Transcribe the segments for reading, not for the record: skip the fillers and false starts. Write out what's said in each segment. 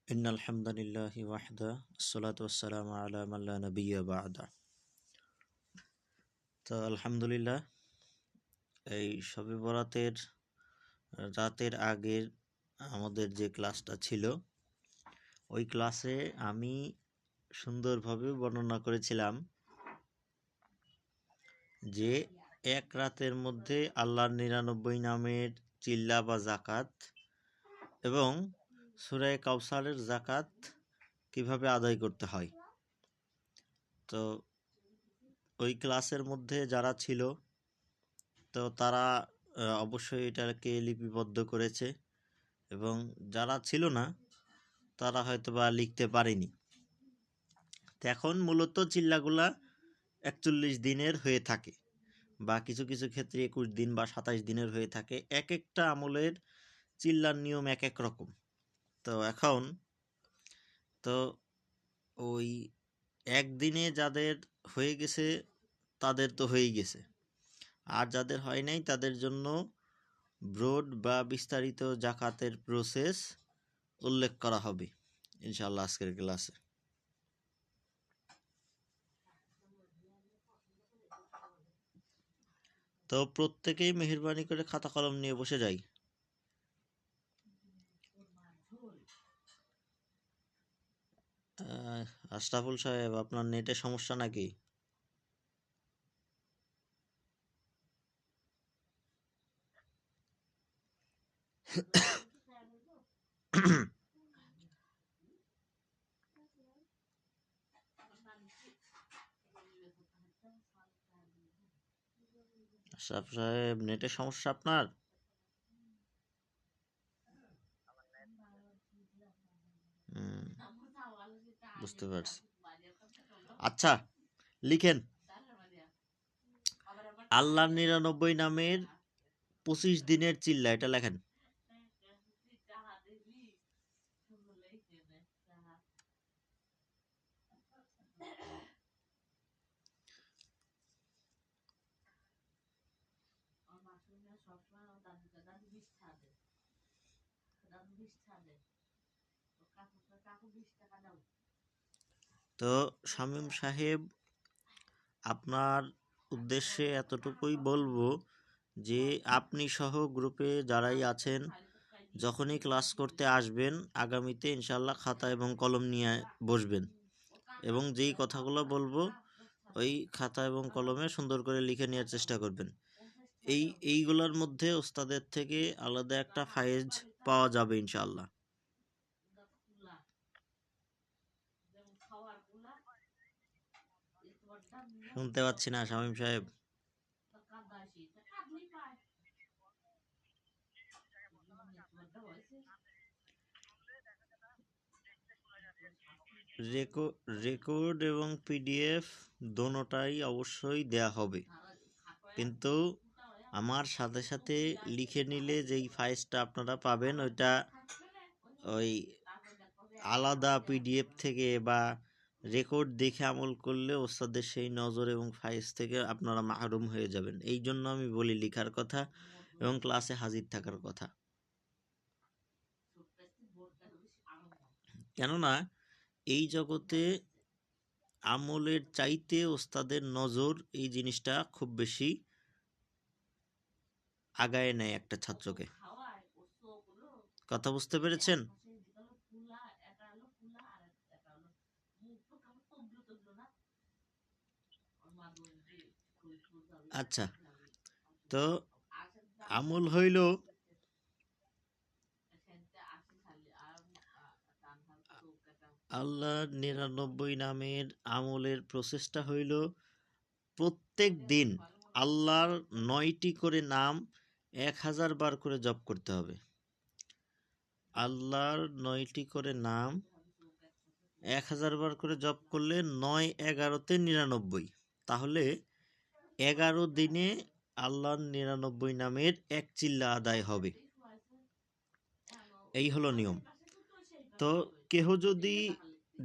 ইন্নাল হামদালিল্লাহি ওয়াহদা আসসালাতু ওয়াসসালামু আলা মান লা নাবিয়্যা বা'দা। তো আলহামদুলিল্লাহ, এই শবে বরাতের রাতের আগের আমাদের যে ক্লাসটা ছিল, ওই ক্লাসে আমি সুন্দরভাবে বর্ণনা করেছিলাম যে এক রাতের মধ্যে আল্লাহর ৯৯ নামের চিল্লা বা জাকাত এবং সূরা কাউসারের জাকাত কিভাবে আদায় করতে হয়। তো ওই ক্লাসের মধ্যে যারা ছিল, তো তারা অবশ্যই এটাকে লিপিবদ্ধ করেছে, এবং যারা ছিল না তারা হয়তো বা লিখতে পারেনি। তো এখন মূলত চিল্লাগুলা ৪১ দিনের হয়ে থাকে, বা কিছু কিছু ক্ষেত্রে ২১ দিন বা ২৭ দিনের হয়ে থাকে। এক একটা আমলের চিল্লার নিয়ম এক এক রকম। তো এখন তো ওই একদিনে যাদের হয়ে গেছে তাদের তো হয়েই গেছে, আর যাদের হয় নাই তাদের জন্য ব্রড বা বিস্তারিত জাকাতের প্রসেস উল্লেখ করা হবে ইনশাআল্লাহ আজকের ক্লাসে। তো প্রত্যেকেই মেহেরবানি করে খাতা কলম নিয়ে বসে যাই। আশরাফুল সাহেব, আপনার নেটে সমস্যা নাকি? আশরাফ সাহেব, নেটের সমস্যা আপনার? বুঝতে পারছি। আচ্ছা, লিখেন আল্লাহর ৯৯ নামের ২৫ দিনের চিল্লা, এটা লেখেন। তো শামীম সাহেব, আপনার উদ্দেশ্যে এতটুকুই বলবো যে আপনি সহ গ্রুপে যারাই আছেন, যখনই ক্লাস করতে আসবেন আগামীতে ইনশাল্লাহ খাতা এবং কলম নিয়ে বসবেন, এবং যেই কথাগুলো বলবো ওই খাতা এবং কলমে সুন্দর করে লিখে নেওয়ার চেষ্টা করবেন। এইগুলোর মধ্যে ওস্তাদের থেকে আলাদা একটা ফায়েজ পাওয়া যাবে ইনশাআল্লাহ। শুনতে পাচ্ছি না শামীম সাহেব। রেকর্ড এবং পিডিএফ দোনোটাই অবশ্যই দেয়া হবে, কিন্তু আমার সাথে সাথে লিখে নিলে যেই ফাইলটা আপনারা পাবেন ওইটা ওই আলাদা পিডিএফ থেকে বা রেকর্ড দেখে আমল করলে ওস্তাদের সেই নজর এবং ফাইজ থেকে আপনারা মাহরুম হয়ে যাবেন। এই জন্য আমি বলি লিখার কথা এবং ক্লাসে হাজির থাকার কথা। কেননা এই জগতে আমলের চাইতে ওস্তাদের নজর এই জিনিসটা খুব বেশি আগায় নেয় একটা ছাত্রকে। কথা বুঝতে পেরেছেন? আচ্ছা, তো আমল হইল আল্লাহর ৯৯ নামের আমলের প্রসেসটা হইল প্রত্যেক দিন আল্লাহর ৯টি করে নাম ১০০০ বার করে জপ করতে হবে। আল্লাহর ৯টি করে নাম ১০০০ বার করে জপ করলে ৯ ১১তে ৯৯, তাহলে ১১ দিনে আল্লাহর ৯৯ নামের এক চিল্লা আদায় হবে। এই হলো নিয়ম। তো কেহ যদি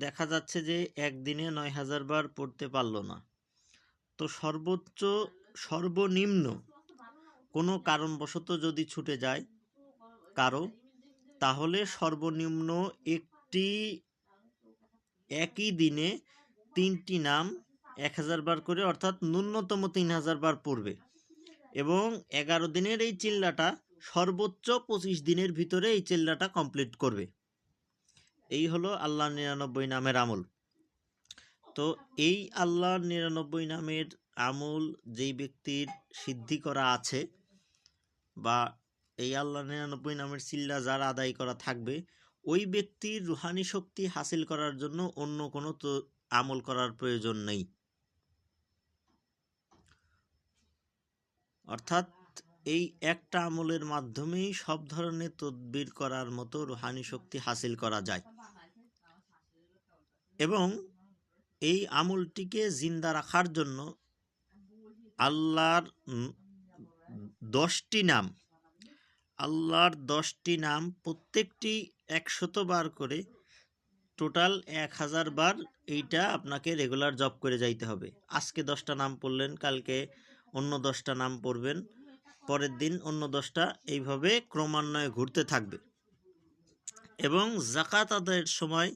দেখা যাচ্ছে যে একদিনে ৯০০০ বার পড়তে পারলো না, তো সর্বনিম্ন কোনো কারণবশত যদি ছুটে যায় কারো, তাহলে সর্বনিম্ন একই দিনে 3টি নাম 1000 বার করে, অর্থাৎ ন্যূনতম 3000 বার পড়বে এবং 11 দিনের এই চিল্লাটা সর্বোচ্চ 25 দিনের ভিতরে এই চিল্লাটা কমপ্লিট করবে। এই হলো আল্লাহর 99 নামের আমল। তো এই আল্লাহর 99 নামের আমল যেই ব্যক্তির সিদ্ধি করা আছে বা এই আল্লাহর 99 নামের চিল্লা যার আদায় করা থাকবে, ওই ব্যক্তির রুহানি শক্তি হাসিল করার জন্য অন্য কোনো তো আমল করার প্রয়োজন নেই। অর্থাৎ এই একটা আমলের মাধ্যমেই সব ধরনের তদবির করার মতো রুহানি শক্তি হাসিল করা যায় এবং এই আমলটিকে জিন্দা রাখার জন্য আল্লাহর 10টি নাম, আল্লাহর 10টি নাম প্রত্যেকটি 100 বার করে, টোটাল 1000 বার এইটা আপনাকে রেগুলার জপ করে যাইতে হবে। আজকে 10টা নাম পড়লেন, কালকে অন্য 10টা নাম পড়বেন, পরের দিন অন্য 10টা, এইভাবে ক্রমান্বয়ে ঘুরতে থাকবে। এবং যাকাত আদায়ের সময়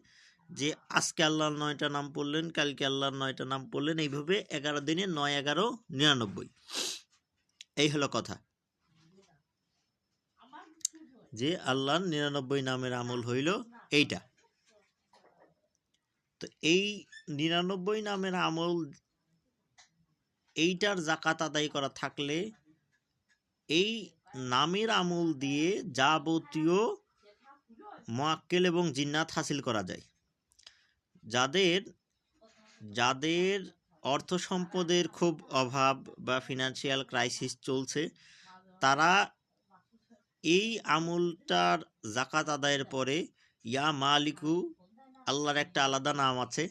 যে আজকে আল্লাহর 9টা নাম পড়লেন, কালকে আল্লাহর 9টা নাম পড়লেন, এইভাবে 11 দিনে 9, 11, 99, এই হলো কথা। যে আল্লাহর 99 নামের আমল হইল এইটা। তো এই 99 নামের আমল, এইটার যাকাত আদায় করা থাকলে এই নামের আমল দিয়ে যাবতীয় মুআক্কেল এবং জিন্নাত হাসিল করা যায়। যাদের অর্থ সম্পদের খুব অভাব বা ফিনান্সিয়াল ক্রাইসিস চলছে, তারা এই আমলটার যাকাত আদায়ের পরে ইয়া মালিকু, আল্লাহর একটা আলাদা নাম আছে,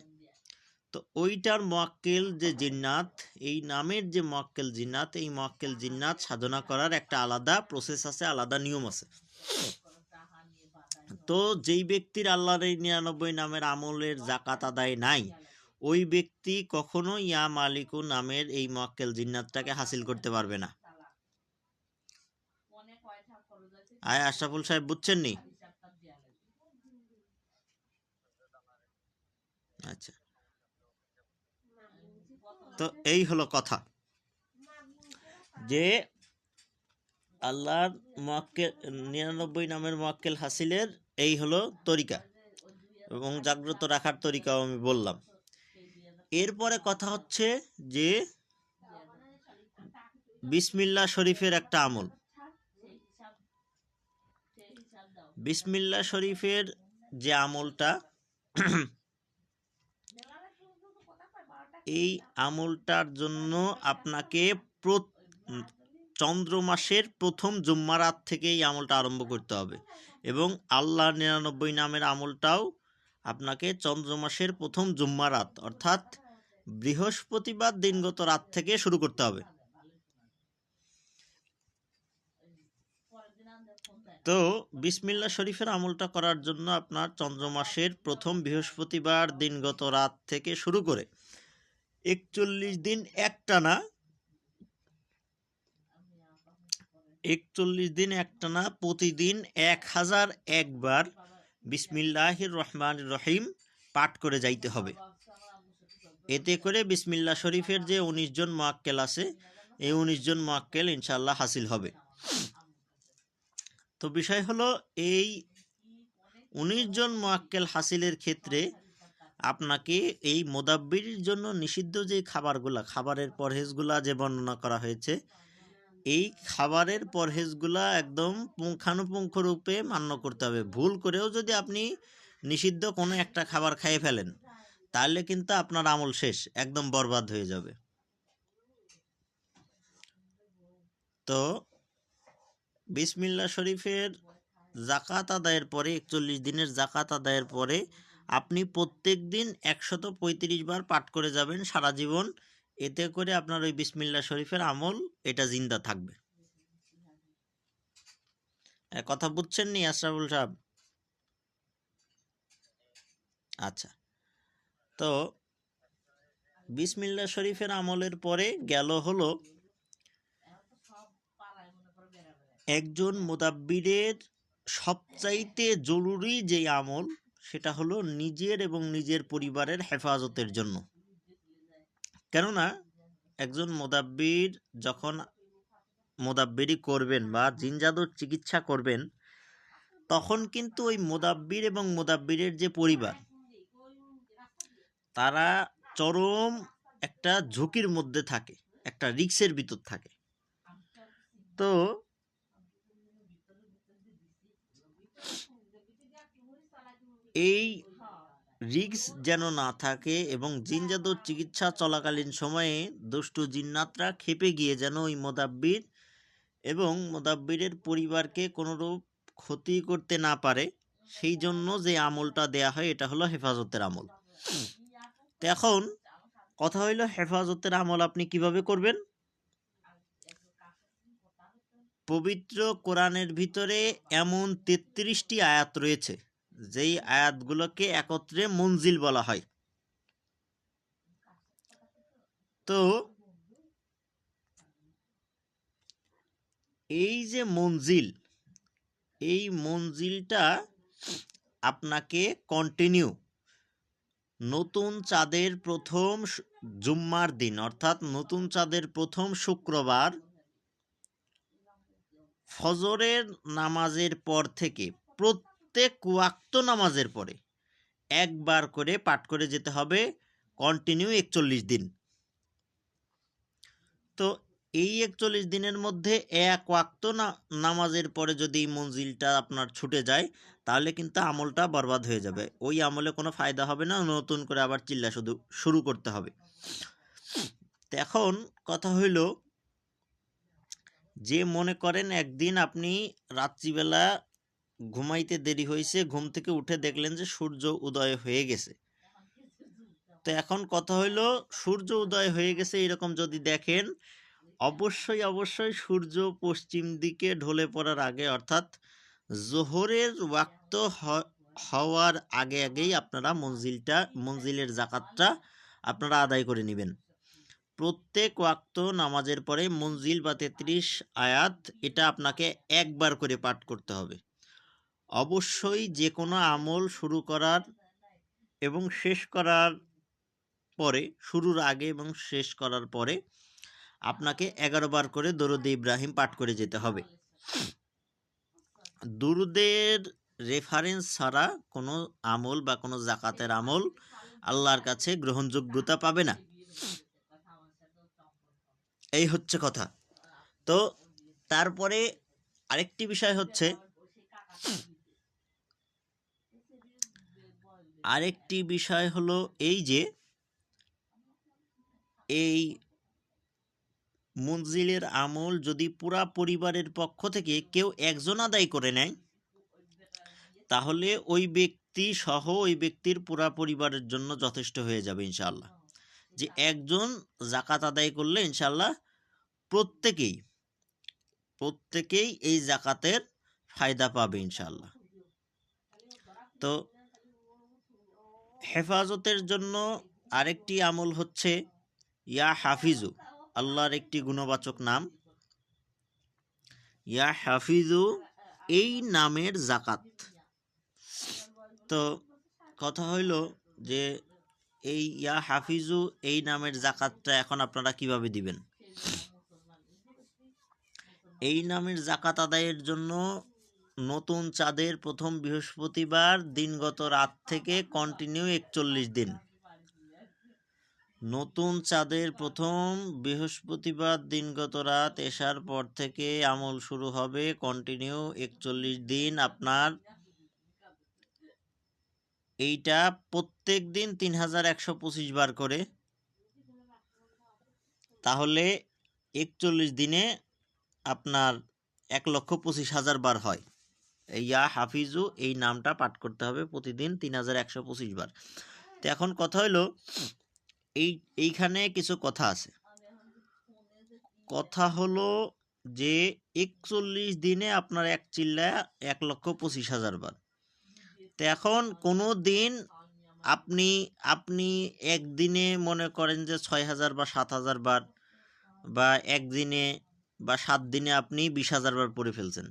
তো ওইটার মুআক্কেল যে জিন্নাত, এই নামের যে মুআক্কেল জিন্নাত, এই মুআক্কেল জিন্নাত সাধনা করার একটা আলাদা প্রসেস আছে, আলাদা নিয়ম আছে। তো যেই ব্যক্তির আল্লাহর এই 99 নামের আমলের যাকাত আদায় নাই, ওই ব্যক্তি কখনো ইয়া মালিকু নামের এই মুআক্কেল জিন্নাতটাকে হাসিল করতে পারবে না। আশরাফুল সাহেব বুঝছেন নি? আচ্ছা, তো এই হলো কথা যে আল্লাহর 99 নামের মুআক্কেল হাসিলের এই হলো তরিকা এবং জাগ্রত রাখার তরিকাও আমি বললাম। এরপরে কথা হচ্ছে যে বিসমিল্লাহ শরীফের একটা আমল। বিসমিল্লাহ শরীফের যে আমলটা, এই আমলটার জন্য আপনাকে চন্দ্র মাসের প্রথম জুম্মা রাত থেকে এই আমলটা আরম্ভ করতে হবে এবং আল্লাহর 99 নামের আমলটাও আপনাকে চন্দ্র মাসের প্রথম জুম্মা রাত, অর্থাৎ বৃহস্পতিবার দিনগত রাত থেকে শুরু করতে হবে। তো বিসমিল্লাহ শরীফের আমলটা করার জন্য আপনার চন্দ্র মাসের প্রথম বৃহস্পতিবার দিনগত রাত থেকে শুরু করে 41 দিন একটানা, 41 দিন একটানা প্রতিদিন 1001 বার বিসমিল্লাহির রহমানির রহিম পাঠ করে যাইতে হবে। এতে করে বিসমিল্লাহ শরীফের যে 19 জন মুআক্কেল আছে, এই 19 জন মুআক্কেল ইনশাআল্লাহ হাসিল হবে। তো বিষয় হলো, এই 19 জন মুআক্কেল হাসিলের ক্ষেত্রে আপনাকে এই মুদাব্বিরের জন্য নিষিদ্ধ যে খাবারের পরহেজগুলা যে বর্ণনা করা হয়েছে, এই খাবারের পরহেজগুলা একদম পুঙ্খানুপুঙ্খ রূপে মান্য করতে হবে। ভুল করেও যদি আপনি নিষিদ্ধ কোনো একটা খাবার খেয়ে ফেলেন, তাহলে কিন্তু আপনার আমল শেষ, একদম বরবাদ হয়ে যাবে। তো বিসমিল্লাহ শরীফের যাকাত আদায়ের পরে, 41 দিনের যাকাত আদায়ের পরে আপনি প্রত্যেক দিন 135 বার পাঠ করে যাবেন সারা জীবন। এতে করে আপনার ওই বিসমিল্লাহ শরীফের আমল এটা জিন্দা থাকবে। কথা বুঝছেন নি আশরাফুল সাহেব? আচ্ছা, তো বিসমিল্লাহ শরীফের আমলের পরে গেল হলো একজন মুদাব্বিরের সবচাইতে জরুরি যে আমল, সেটা হলো নিজের এবং নিজের পরিবারের হেফাজতের জন্য। কেননা একজন মোদাব্বির যখন মোদাব্বিরি করবেন বা জিন জাদুর চিকিৎসা করবেন, তখন কিন্তু ওই মোদাব্বির এবং মোদাব্বিরের যে পরিবার, তারা চরম একটা ঝুঁকির মধ্যে থাকে, একটা রিস্কের ভিতর থাকে। তো এই রিস্ক যেন না থাকে এবং জিন জাদুর চিকিৎসা চলাকালীন সময়ে দুষ্টু জিন্নাতরা খেপে গিয়ে যেন ওই মোদাব্বির এবং মোদাব্বিরের পরিবারকে কোনোরূপ ক্ষতি করতে না পারে, সেই জন্য যে আমলটা দেয়া হয় এটা হলো হেফাজতের আমল। তো এখন কথা হইল হেফাজতের আমল আপনি কিভাবে করবেন? পবিত্র কোরআনের ভিতরে এমন ৩৩টি আয়াত রয়েছে যেই আয়াতগুলোকে একত্রে মঞ্জিল বলা হয়। তো এই যে মঞ্জিল, এই মঞ্জিলটা আপনাকে কন্টিনিউ নতুন চাঁদের প্রথম জুম্মার দিন, অর্থাৎ নতুন চাঁদের প্রথম শুক্রবার ফজরের নামাজের পর থেকে প্রত্যেক ওয়াক্ত নামাজের পরে একবার করে পাঠ করে যেতে হবে, কন্টিনিউ ৪১ দিন। তো এই ৪১ দিনের মধ্যে এক ওয়াক্ত নামাজের পরে যদি এই মঞ্জিলটা আপনার ছুটে যায়, তাহলে কিন্তু আমলটা বরবাদ হয়ে যাবে। ওই আমলে কোনো ফায়দা হবে না, নতুন করে আবার চিল্লা শুরু করতে হবে। তো এখন কথা হইল, যে মনে করেন একদিন আপনি রাত্রিবেলা ঘুমাইতে দেরি হয়েছে, ঘুম থেকে উঠে দেখলেন যে সূর্য উদয় হয়ে গেছে। তো এখন কথা হইল, সূর্য উদয় হয়ে গেছে এরকম যদি দেখেন, অবশ্যই সূর্য পশ্চিম দিকে ঢলে পড়ার আগে, অর্থাৎ জোহরের ওয়াক্ত হওয়ার আগেই আপনারা মঞ্জিলের জাকাতটা আপনারা আদায় করে নেবেন। প্রত্যেক ওয়াক্ত নামাজের পরে মঞ্জিল বা ৩৩ আয়াত এটা আপনাকে একবার করে পাঠ করতে হবে। অবশ্যই যে কোনো আমল শুরু করার এবং শেষ করার পরে, শুরুর আগে এবং শেষ করার পরে আপনাকে ১১ বার করে দরুদ ইব্রাহিম পাঠ করে যেতে হবে। দুরুদের রেফারেন্স ছাড়া কোনো আমল বা কোনো জাকাতের আমল আল্লাহর কাছে গ্রহণযোগ্যতা পাবে না। এই হচ্ছে কথা। তো তারপরে আরেকটি বিষয় হচ্ছে, হলো এই যে এই মঞ্জিলের আমল যদি পুরা পরিবারের পক্ষ থেকে কেউ একজন আদায় করে নেয়, তাহলে ওই ব্যক্তি সহ ওই ব্যক্তির পুরা পরিবারের জন্য যথেষ্ট হয়ে যাবে ইনশাআল্লাহ। যে একজন জাকাত আদায় করলে ইনশাআল্লাহ প্রত্যেকেই এই জাকাতের ফায়দা পাবে ইনশাআল্লাহ। তো হেফাজতের জন্য আরেকটি আমল হচ্ছে ইয়া হাফিজু, আল্লাহর একটি গুণবাচক নাম। ইয়া হাফিজু এই নামের জাকাত। তো কথা হইল যে এই ইয়া হাফিজু এই নামের জাকাতটা এখন আপনারা কিভাবে দিবেন? এই নামের জাকাত আদায়ের জন্য নতুন চাঁদের প্রথম বৃহস্পতিবার দিনগত রাত থেকে কন্টিনিউ ৪১ দিন, নতুন চাঁদের প্রথম বৃহস্পতিবার দিনগত রাত এশার পর থেকে আমল শুরু হবে, কন্টিনিউ ৪১ দিন। আপনার এইটা প্রত্যেক দিন ৩,১২৫ বার করে, তাহলে ৪১ দিনে আপনার ১,২৫,০০০ বার হয়। ইয়া হাফিজু এই নামটা পাঠ করতে হবে প্রতিদিন ৩,১২৫ বার। তো এখন কথা হলো, এইখানে কিছু কথা আছে। কথা হলো যে ৪১ দিনে আপনার এক চিল্লায় ১,২৫,০০০ বার। তো এখন কোনো দিন আপনি একদিনে মনে করেন যে ৬,০০০ বা ৭,০০০ বার, বা একদিনে বা ৭ দিনে আপনি ২০,০০০ বার পড়ে ফেলছেন।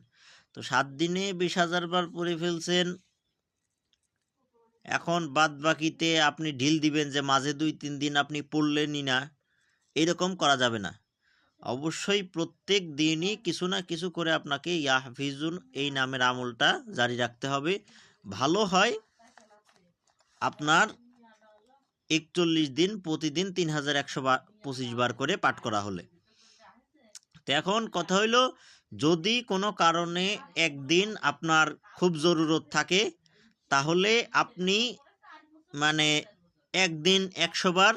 তো ৭ দিনে ২০,০০০ বার পড়ে ফেলছেন, এখন বাদ বাকিতে আপনি ঢিল দিবেন যে মাঝে 2-3 দিন আপনি পড়লেনই না, এরকম করা যাবে না। অবশ্যই প্রত্যেক দিনই কিছু না কিছু করে আপনাকে ইয়া হাফিজুন এই নামের আমলটা জারি রাখতে হবে। ভালো হয় আপনার 41 দিন প্রতিদিন 3125 বার করে পাঠ করা হলে। তো এখন কথা হইল, যদি কোনো কারণে একদিন আপনার খুব জরুরত থাকে, তাহলে আপনি মানে একদিন 100 বার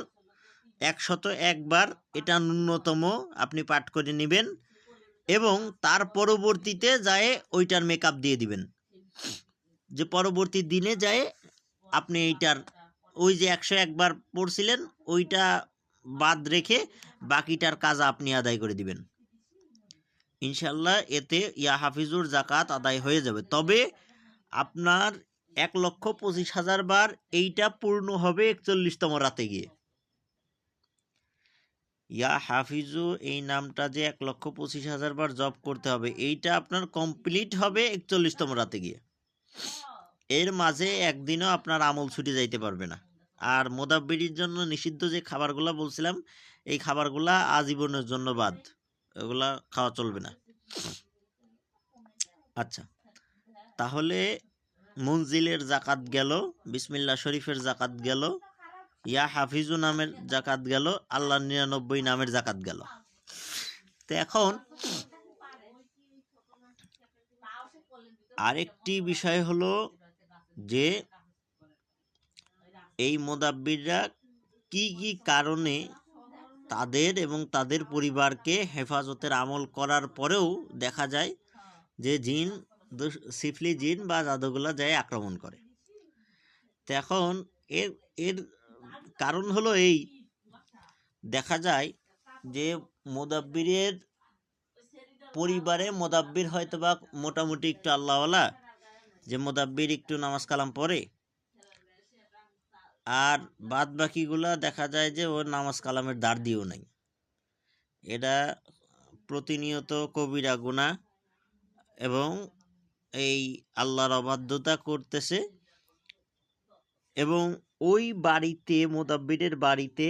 101 বার এটা ন্যূনতম আপনি পাঠ করে নেবেন এবং তার পরবর্তীতে যায় ওইটার মেকআপ দিয়ে দিবেন, যে পরবর্তী দিনে যায় আপনি এইটার ওই যে 101 বার পড়ছিলেন ওইটা বাদ রেখে বাকিটার কাজ আপনি আদায় করে দিবেন। ইনশাল্লাহ এতে ইয়া হাফিজুর জাকাত আদায় হয়ে যাবে। তবে আপনার 1,25,000 বার এইটা পূর্ণ হবে 41তম রাতে গিয়ে। ইয়া হাফিজু এই নামটা যে 1,25,000 বার জপ করতে হবে, এইটা আপনার কমপ্লিট হবে 41তম রাতে গিয়ে। এর মাঝে একদিনও আপনার আমল ছুটে যাইতে পারবে না। আর মোদাব্বিরির জন্য নিষিদ্ধ যে খাবারগুলা বলছিলাম, এই খাবারগুলা আজীবনের জন্য বাদ, এগুলা খাওয়া চলবে না। আচ্ছা, তাহলে মুনজিলের জাকাত গেল, বিসমিল্লাহ শরীফের জাকাত গেল, ইয়া হাফিজু নামের জাকাত গেল, আল্লাহ 99 নামের জাকাত গেল। তো এখন আরেকটি বিষয় হলো যে এই মোদাব্বিররা কি কি কারণে তাদের এবং তাদের পরিবারকে হেফাজতের আমল করার পরেও দেখা যায় যে জিন, সিফলি জিন বা জাদুগুলা যায় আক্রমণ করে। তো এখন এর এর কারণ হলো এই, দেখা যায় যে মোদাব্বিরের পরিবারে মোদাব্বির হয়তো বা মোটামুটি একটু আল্লাহওয়ালা, যে মোদাব্বির একটু নামাজ কালাম পড়ে, আর বাদ বাকিগুলা দেখা যায় যে ওর নামাজ কালামের দাঁড় দিয়েও নাই। এটা প্রতিনিয়ত কবিরা গুনাহ এবং এই আল্লাহর অবাধ্যতা করতেছে, এবং ওই বাড়িতে মোদাব্বিরের বাড়িতে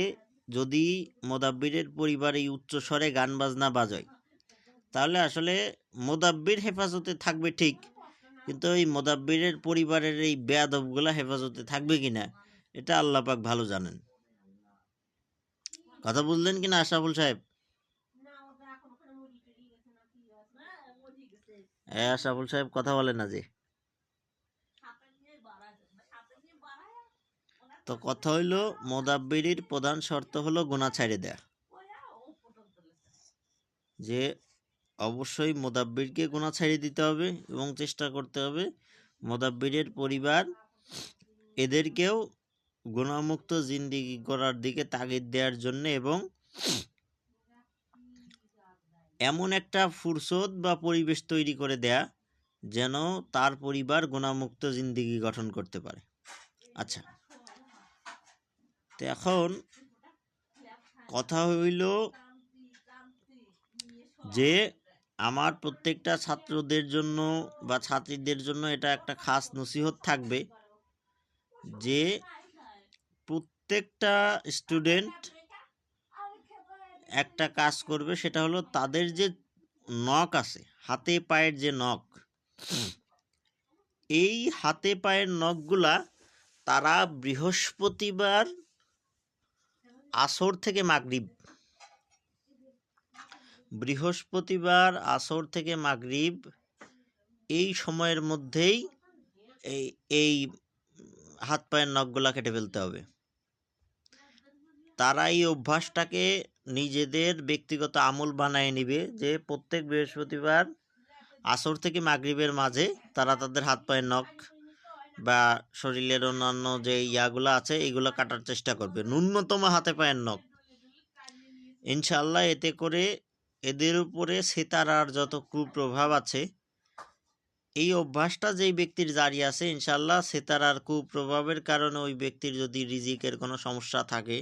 যদি মোদাব্বিরের পরিবারে উচ্চ স্বরে গান বাজনা বাজায়, তাহলে আসলে মোদাব্বির হেফাজতে থাকবে ঠিক, কিন্তু ওই মোদাব্বিরের পরিবারের এই বেয়াদবগুলা হেফাজতে থাকবে কিনা এটা আল্লাহ পাক ভালো জানেন। কথা বুঝলেন কিনা আশরাফুল সাহেব? আশরাফুল সাহেব কথা বলে না যে। তো কথা হইল, মোদাব্বিরির প্রধান শর্ত হলো গুনাহ ছাইড়ে দেয়া, যে অবশ্যই মোদাব্বিরকে গুনাহ ছাইড়ে দিতে হবে এবং চেষ্টা করতে হবে মোদাব্বিরের পরিবার এদেরকেও গুনাহমুক্ত জিন্দেগি করার দিকে তাগিদ দেওয়ার জন্য, এবং এমন একটা ফুরসত বা পরিবেশ তৈরি করে দেয়া যেন তার পরিবার গুনাহমুক্ত জিন্দেগি গঠন করতে পারে। আচ্ছা, তো এখন কথা হইল যে আমার প্রত্যেকটা ছাত্রদের জন্য বা ছাত্রীদের জন্য এটা একটা খাস নসিহত থাকবে যে প্রত্যেকটা স্টুডেন্ট একটা কাজ করবে, সেটা হলো তাদের যে নখ আছে, হাতে পায়ের যে নখ, এই হাতে পায়ের নখগুলা তারা বৃহস্পতিবার আসর থেকে মাগরিব, বৃহস্পতিবার আসর থেকে মাগরিব এই সময়ের মধ্যেই এই হাত পায়ের নখগুলা কেটে ফেলতে হবে। তারা এই অভ্যাসটাকে নিজেদের ব্যক্তিগত আমল বানায় নিবে যে প্রত্যেক বৃহস্পতিবার আসর থেকে মাগরিবের মাঝে তারা তাদের হাত পায়ের নখ বা শরীরের অন্যান্য যে ইয়াগুলো আছে এইগুলো কাটার চেষ্টা করবে, ন্যূনতম হাতে পায়ের নখ। ইনশাআল্লাহ এতে করে এদের উপরে সেতারার যত কুপ্রভাব আছে, এই অভ্যাসটা যেই ব্যক্তির জারি আছে, ইনশাআল্লাহ সেতারার কুপ্রভাবের কারণে ওই ব্যক্তির যদি রিজিকের কোনো সমস্যা থাকে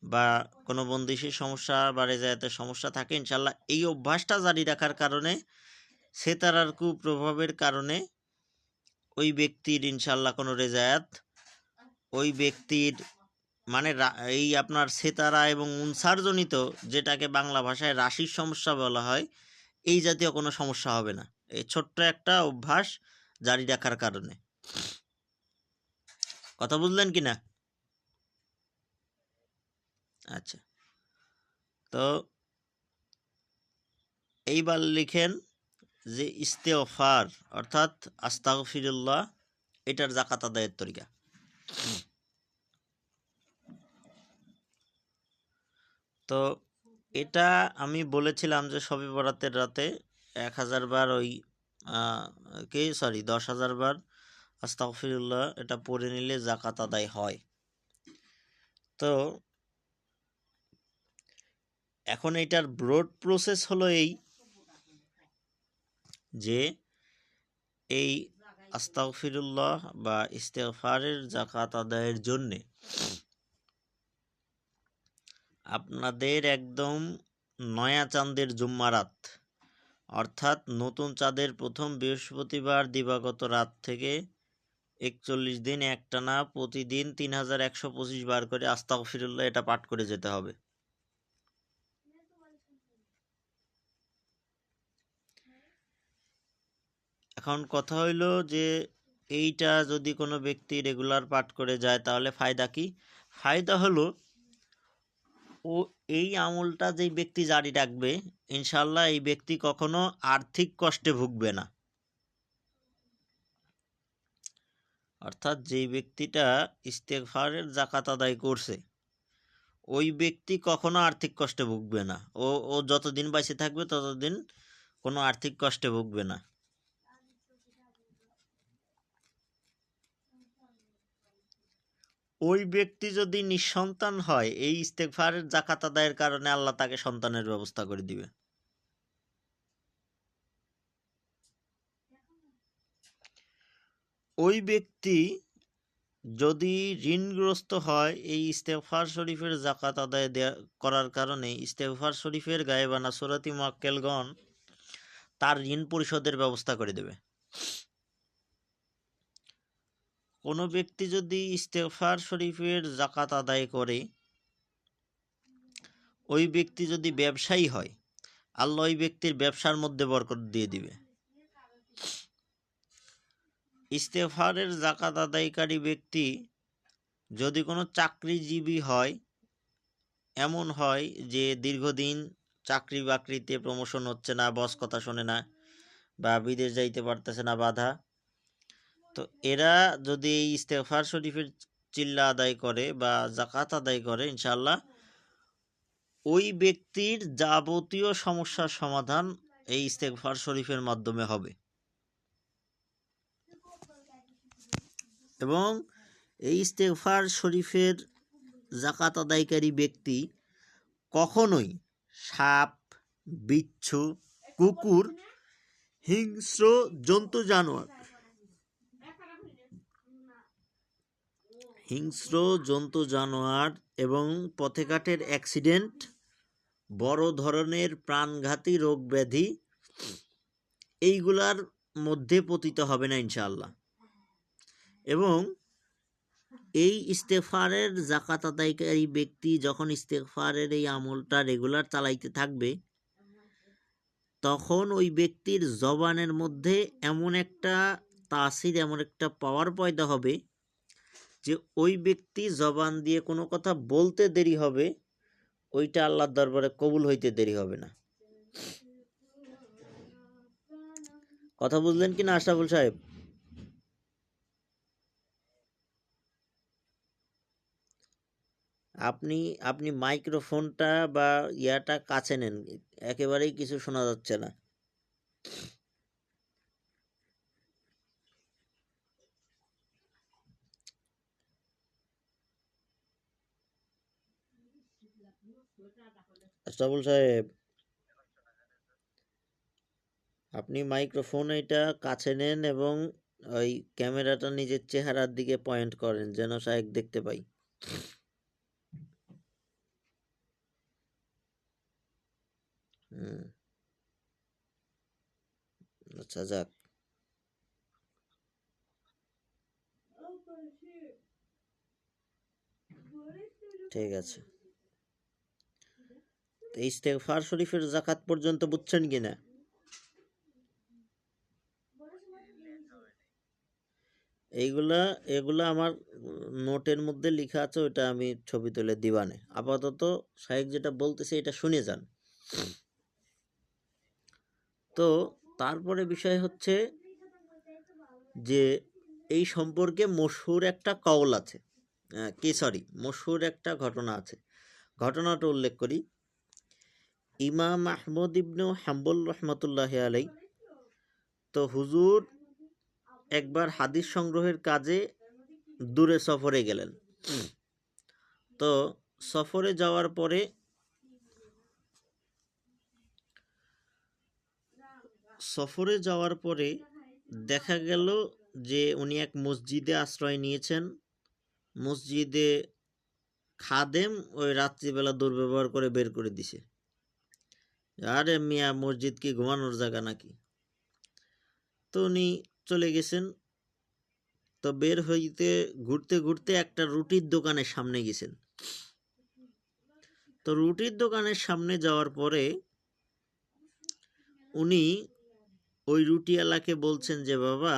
বা কোনো বন্দিশির সমস্যা বা রেজায়াতের সমস্যা থাকে, ইনশাআল্লাহ এই অভ্যাসটা জারি রাখার কারণে সেতারার কুপ্রভাবের কারণে ওই ব্যক্তির ইনশাআল্লাহ কোনো রেজায়াত ওই ব্যক্তির মানে এই আপনার সেতারা এবং উনসার জনিত, যেটাকে বাংলা ভাষায় রাশির সমস্যা বলা হয়, এই জাতীয় কোনো সমস্যা হবে না এই ছোট্ট একটা অভ্যাস জারি রাখার কারণে। কথা বুঝলেন কি না? আচ্ছা, তো এইবার লিখেন যে ইস্তেগফার অর্থাৎ আস্তাগফিরুল্লাহ, এটার যাকাত আদায়ের তরিকা। তো এটা আমি বলেছিলাম যে শবে বরাতের রাতে 1000 বার ওই 10,000 বার আস্তাগফিরুল্লাহ এটা পড়ে নিলে যাকাত আদায় হয়। তো এখন এটার ব্রড প্রসেস হলো এই যে এই আস্তাগফিরুল্লাহ বা ইস্তেগফারের যাকাত আদায়ের জন্যে আপনাদের একদম নয়া চাঁদের জুম্মারাত অর্থাৎ নতুন চাঁদের প্রথম বৃহস্পতিবার দিবাগত রাত থেকে 41 দিন একটানা প্রতিদিন 3125 বার করে আস্তাগফিরুল্লাহ এটা পাঠ করে যেতে হবে। এখন কথা হইল যে এইটা যদি কোনো ব্যক্তি রেগুলার পাঠ করে যায় তাহলে ফায়দা কি? ফায়দা হলো ও এই আমলটা যেই ব্যক্তি জারি রাখবে ইনশাল্লাহ এই ব্যক্তি কখনো আর্থিক কষ্টে ভুগবে না। অর্থাৎ যেই ব্যক্তিটা ইস্তেগফারের যাকাত আদায় করছে ওই ব্যক্তি কখনো আর্থিক কষ্টে ভুগবে না। ও যতদিন বেঁচে থাকবে ততদিন কোনো আর্থিক কষ্টে ভুগবে না। ওই ব্যক্তি যদি নিঃসন্তান হয় এই ইস্তেগফারের যাকাত আদায়ের কারণে আল্লাহ তাকে সন্তানের ব্যবস্থা করে দিবে। ওই ব্যক্তি যদি ঋণগ্রস্ত হয় এই ইস্তেগফার শরীফের যাকাত আদায় করার কারণে ইস্তেগফার শরীফের গায়েবানা সূরাতি মুআক্কেলগণ তার ঋণ পরিশোধের ব্যবস্থা করে দেবে। কোনো ব্যক্তি যদি ইস্তেগফার শরীফের যাকাত আদায় করে ওই ব্যক্তি যদি ব্যবসায়ী হয় আল্লাহ ওই ব্যক্তির ব্যবসার মধ্যে বরকত দিয়ে দিবে। ইস্তেগফারের যাকাত আদায়কারী ব্যক্তি যদি কোনো চাকরিজীবী হয়, এমন হয় যে দীর্ঘদিন চাকরি বাকরিতে প্রমোশন হচ্ছে না, বস কথা শোনে না বা বিদেশ যাইতে পারতেছে না বাধা, তো এরা যদি এই ইস্তেগফার শরীফের চিল্লা আদায় করে বা যাকাত আদায় করে ইনশাআল্লাহ ওই ব্যক্তির যাবতীয় সমস্যার সমাধান এই ইস্তেগফার শরীফের মাধ্যমে হবে। এবং এই ইস্তেগফার শরীফের যাকাত আদায়কারী ব্যক্তি কখনোই সাপ, বিচ্ছু, কুকুর, হিংস্র জন্তু জানোয়ার এবং পথেঘাটের অ্যাক্সিডেন্ট, বড় ধরনের প্রাণঘাতী রোগ ব্যাধি এইগুলার মধ্যে পতিত হবে না ইনশাআল্লাহ। এবং এই ইস্তেগফারের যাকাত আদায়কারী ব্যক্তি যখন ইস্তেগফারের এই আমলটা রেগুলার চালাইতে থাকবে তখন ওই ব্যক্তির জবানের মধ্যে এমন একটা তাসির, এমন একটা পাওয়ার পয়দা হবে যে ওই ব্যক্তি জবান দিয়ে কোনো কথা বলতে দেরি হবে ওইটা আল্লাহর দরবারে কবুল হইতে দেরি হবে না। কথা বুঝলেন কি না আশরাফুল সাহেব? আপনি মাইক্রোফোনটা বা ইয়াটা কাছে নেন, একেবারেই কিছু শোনা যাচ্ছে না। আশরাফুল সাহেব, আপনি মাইক্রোফোন এটা কাছে নেন এবং ওই ক্যামেরাটা নিজের চেহারার দিকে পয়েন্ট করেন যেন শায়েক দেখতে পাই। আচ্ছা যাক, ঠিক আছে। তো ইস্তেগফার শরীফের যাকাত পর্যন্ত বুঝছেন কিনা? এইগুলা এগুলা আমার নোটের মধ্যে লেখা আছে, ওইটা আমি ছবি তুলে দিবানে। আপাতত শাইখ যেটা বলতেছে এটা শুনে যান। তো তারপরে বিষয় হচ্ছে যে এই সম্পর্কে মশহুর একটা কওল আছে, মশহুর একটা ঘটনা আছে। ঘটনাটা উল্লেখ করি। ইমাম আহমদ ইবনে হাম্বল রহমতুল্লাহ আলাই, তো হুজুর একবার হাদিস সংগ্রহের কাজে দূরে সফরে গেলেন। তো সফরে যাওয়ার পরে দেখা গেল যে উনি এক মসজিদে আশ্রয় নিয়েছেন। মসজিদে খাদেম ওই রাত্রিবেলা দুর্ব্যবহার করে বের করে দিছে। আরে মিয়া, মসজিদ কি ঘুমানোর জায়গা নাকি? তো উনি চলে গেছেন। তো বের হইতে ঘুরতে ঘুরতে একটা রুটির দোকানের সামনে গেছেন। তো রুটির দোকানের সামনে যাওয়ার পরে উনি ওই রুটিওয়ালাকে বলছেন যে, বাবা,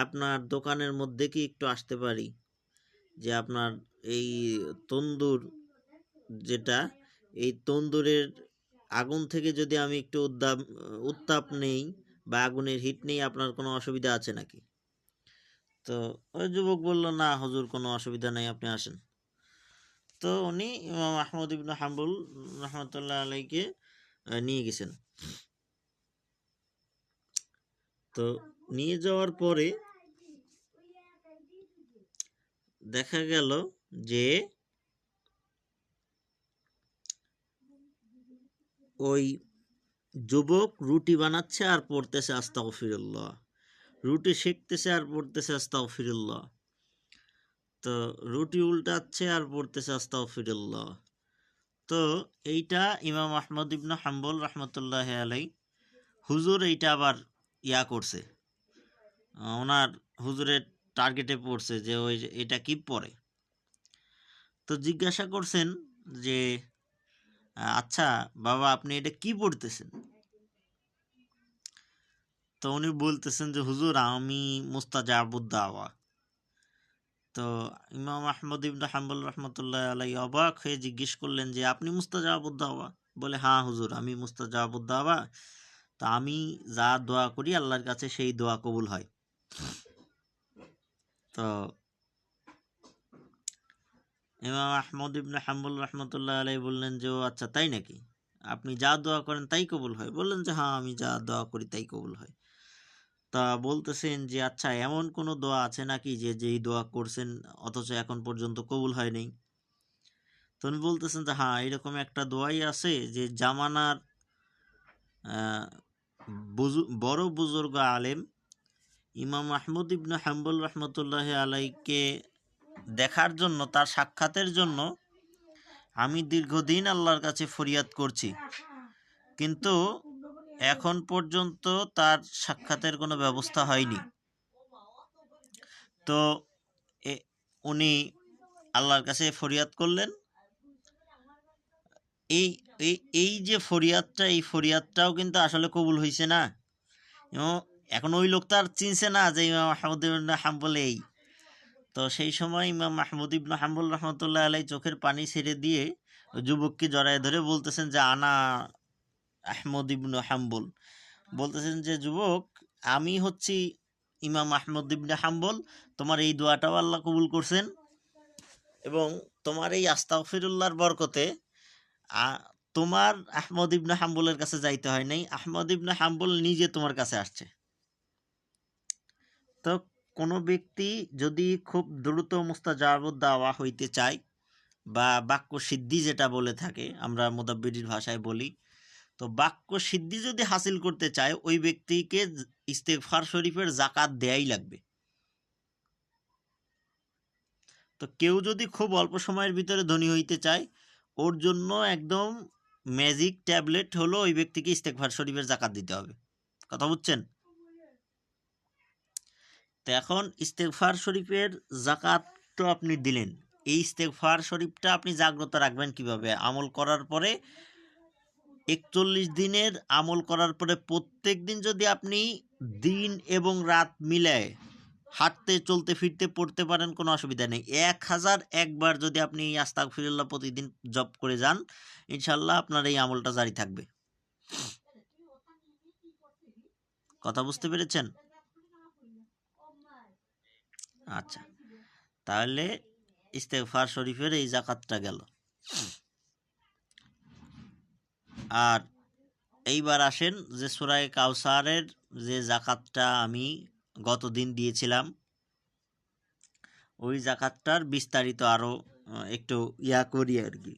আপনার দোকানের মধ্যে কি একটু আসতে পারি? যে আপনার এই তন্দুর যেটা, এই তন্দুরের আগুন থেকে যদি আমি একটু উত্তাপ নেই বা আগুনের হিট নেই, আপনার কোনো অসুবিধা আছে নাকি? তো ওই যুবক বলল, না হুজুর, কোনো অসুবিধা নেই, আপনি আসেন। তো উনি ইমাম আহমদ ইবনে হাম্বল রহমতুল্লাহ আলাইকে নিয়ে গেছেন। তো নিয়ে যাওয়ার পরে দেখা গেল যে ওই যুবক রুটি বানাচ্ছে আর পড়তেছে আস্তাগফিরুল্লাহ, রুটি সেঁকতেছে আর পড়তেছে আস্তাগফিরুল্লাহ, তো রুটি উল্টাচ্ছে আর পড়তেছে আস্তাগফিরুল্লাহ। তো এইটা ইমাম আহমদ ইবনে হাম্বল রহমতুল্লাহ আলাই হুজুর এইটা আবার করছে, ওনার হুজুরের টার্গেটে পড়ছে যে ওই এটা কি পড়ে। তো জিজ্ঞাসা করছেন যে, আচ্ছা বাবা, আপনি এটা কি পড়তেছেন? তো উনি বলতেছেন যে, হুজুর, আমি মুস্তাজাবুদ দাওয়া। তো ইমাম আহমদ ইবনে হাম্বল রহমতুল্লাহ আলাই অবাক হয়ে জিজ্ঞেস করলেন যে, আপনি মুস্তাজাবুদ দাওয়া? বলে, হ্যাঁ হুজুর, আমি মুস্তাজাবুদ দাওয়া। তো আমি যা দোয়া করি আল্লাহর কাছে সেই দোয়া কবুল হয়। তো ইমাম আহমদ ইবনে হাম্বল রহমতুল্লাহ আলাই বললেন যে, ও আচ্ছা, তাই নাকি? আপনি যা দোয়া করেন তাই কবুল হয়? বললেন যে, হ্যাঁ, আমি যা দোয়া করি তাই কবুল হয়। তা বলতেছেন যে, আচ্ছা, এমন কোনো দোয়া আছে নাকি যে যেই দোয়া করছেন অথচ এখন পর্যন্ত কবুল হয় নাই? তো উনি বলতেছেন যে, হ্যাঁ, এরকম একটা দোয়াই আছে যে জামানার বড় বুজুর্গ আলেম ইমাম আহমদ ইবনে হাম্বল রহমতুল্লাহ আলাইকে দেখার জন্য, তার সাক্ষাতের জন্য আমি দীর্ঘদিন আল্লাহর কাছে ফরিয়াদ করছি, কিন্তু এখন পর্যন্ত তার সাক্ষাতের কোনো ব্যবস্থা হয়নি। তো উনি আল্লাহর কাছে ফরিয়াদ করলেন। এই এই এই যে ফরিয়াদটা, এই ফরিয়াদটাও কিন্তু আসলে কবুল হয়েছে না। এখন ওই লোক তো আর চিনছে না যে ইমাম আহমদ ইবনে হাম্বল এই। তো সেই সময় ইমাম আহমদ ইবনে হাম্বল রহমতুল্লাহ আলাই চোখের পানি ছেড়ে দিয়ে যুবককে জড়ায় ধরে বলতেছেন যে, আনা আহমদ ইবনে হাম্বল। বলতেছেন যে, যুবক, আমি হচ্ছি ইমাম আহমদ ইবনে হাম্বল, তোমার এই দোয়াটাও আল্লাহ কবুল করছেন, এবং তোমার এই আস্তাগফিরুল্লাহর বরকতে তোমার আহমদ ইবনে হাম্বলের কাছে যাইতে হয় নাই, আহমদ ইবনে হাম্বল নিজে তোমার কাছে আসছে। তো কোনো ব্যক্তি যদি খুব দ্রুত মুস্তাজাবুদ দাওয়া হইতে চায়, বা বাক্য সিদ্ধি যেটা বলে থাকে, আমরা মুদাব্বিরির ভাষায় বলি, তো বাক্য সিদ্ধি যদি হাসিল করতে চায়, ওই ব্যক্তিকে ইস্তেগফার শরীফের যাকাত দেয়াই লাগবে। তো কেউ যদি খুব অল্প সময়ের ভিতরে ধনী হইতে চায়, ওর জন্য একদম ম্যাজিক ট্যাবলেট হলো ওই ব্যক্তিকে ইস্তেগফার শরীফের যাকাত দিতে হবে। কথা বুঝছেন? তো এখন ইস্তেগফার শরীফের যাকাত তো আপনি দিলেন, এই ইস্তেগফার শরীফটা আপনি জাগ্রত রাখবেন কিভাবে? আমল করার পরে 41 দিনের আমল করার পরে প্রত্যেক দিন যদি আপনি দিন এবং রাত মিলায় হাঁটতে চলতে ফিরতে পড়তে পারেন, কোনো অসুবিধা নেই। 1001 বার যদি আপনি এই আস্তাগফিরুল্লাহ প্রতিদিন জপ করে যান, ইনশাল্লাহ আপনার এই আমলটা জারি থাকবে। কথা বুঝতে পেরেছেন? আচ্ছা, তাহলে ইস্তেগফার শরীফের এই জাকাতটা গেল। আর এইবার আসেন যে সূরা কাউসারের যে জাকাতটা আমি গতদিন দিয়েছিলাম, ওই জাকাতটার বিস্তারিত আরও একটু করি আর কি।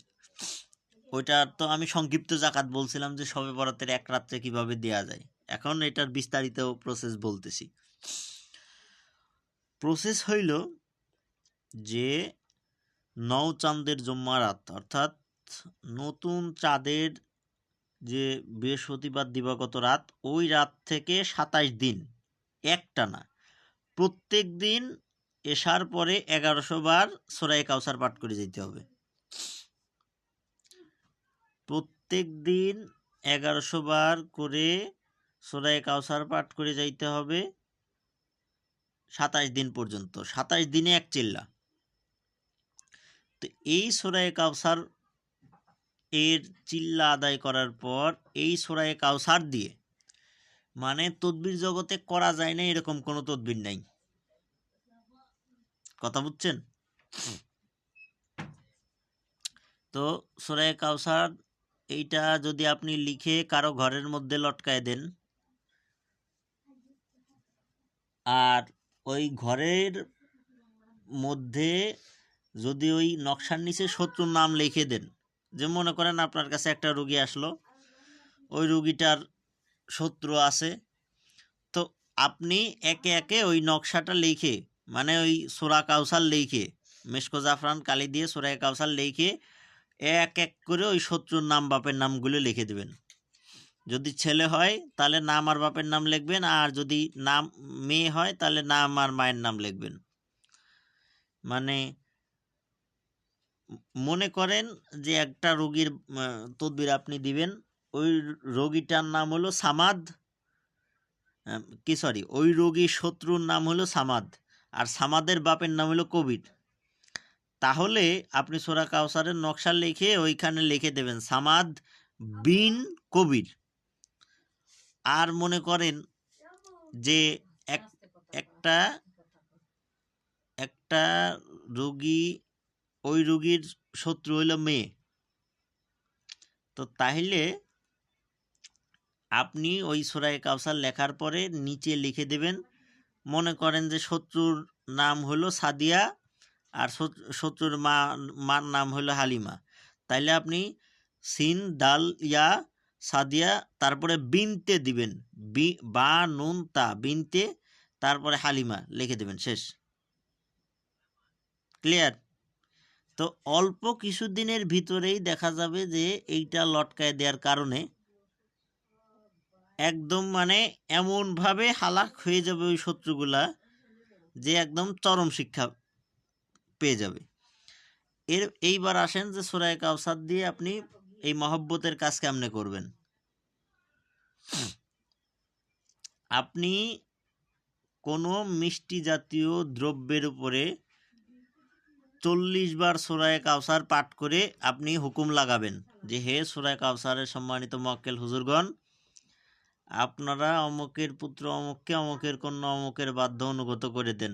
ওইটা তো আমি সংক্ষিপ্ত জাকাত বলছিলাম যে শবে বরাতের এক রাত্রে কিভাবে দেয়া যায়। এখন এটার বিস্তারিত প্রসেস বলতেছি। প্রসেস হইল যে চাঁদের জুম্মা রাত, অর্থাৎ নতুন চাঁদের যে বৃহস্পতিবার দিবাগত রাত, ওই রাত থেকে 27 দিন একটানা প্রত্যেক দিন এশার পরে 1100 বার সূরা কাউসার পাঠ করে যেতে হবে। প্রত্যেক দিন 1100 বার করে সূরা কাউসার পাঠ করে যাইতে হবে 27 দিন পর্যন্ত। 27 দিনে এক চিল্লা। তো এই সূরা কাউসার এর চিল্লা আদায় করার পর এই সূরা কাউসার দিয়ে, মানে তদবির জগতে করা যায় না এরকম কোনো তদবির নাই। কথা বুঝছেন? তো সূরা কাউসার এইটা যদি আপনি লিখে কারো ঘরের মধ্যে লটকায় দেন, আর ওই ঘরের মধ্যে যদি ওই নকশার নিচে শত্রুর নাম লিখে দেন, যে মনে করেন আপনার কাছে একটা রোগী আসলো, ওই রোগীটার শত্রু আছে, তো আপনি একে একে ওই নকশাটা লিখে, মানে ওই সূরা কাউসার লিখে, মেশকো জাফরান কালি দিয়ে সূরা কাউসার লিখে এক এক করে ওই শত্রুর নাম বাপের নামগুলো লিখে দেবেন। যদি ছেলে হয় তাহলে নাম আর বাপের নাম লিখবেন, আর যদি নাম মেয়ে হয় তাহলে নাম আর মায়ের নাম লিখবেন। মানে মনে করেন যে একটা রোগীর তদবির আপনি দিবেন, ওই রোগীটার নাম হলো সামাদ, ওই রোগীর শত্রুর নাম হলো সামাদ, আর সামাদের বাপের নাম হলো কবির। তাহলে আপনি সূরা কাউসারের নকশা লিখে ওইখানে লিখে দেবেন সামাদ বিন কবির। আর মনে করেন যে একটা রোগী, ওই রোগীর শত্রু হইল মেয়ে, তো তাহলে আপনি ওই সূরা কাউসার লেখার পরে নিচে লিখে দেবেন, মনে করেন যে শত্রুর নাম হলো সাদিয়া আর শত্রুর মার নাম হলো হালিমা, তাইলে আপনি সিন দাল ইয়া সাদিয়া তারপরে বিনতে দিবেন, বা নুন তা বিনতে, তারপরে হালিমা লিখে দেবেন, শেষ। ক্লিয়ার? তো অল্প কিছুদিনের ভিতরেই দেখা যাবে যে এইটা লটকায় দেওয়ার কারণে একদম মানে এমনভাবে হালাক হয়ে যাবে ওই শত্রুগুলা, যে একদম চরম শিক্ষা পেয়ে যাবে। এইবার আসেন যে সূরা কাউসার দিয়ে আপনি এই মহব্বতের কাজ কেমনে করবেন। আপনি কোনো মিষ্টি জাতীয় দ্রব্যের উপরে 40 বার সূরা কাউসার পাঠ করে আপনি হুকুম লাগাবেন যে হে সূরা কাউসারের সম্মানিত মুয়াক্কেল হুজুরগণ, আপনারা অমুকের পুত্র অমুককে, অমুকের কন্যা অমুকের বাধ্য অনুগত করে দেন।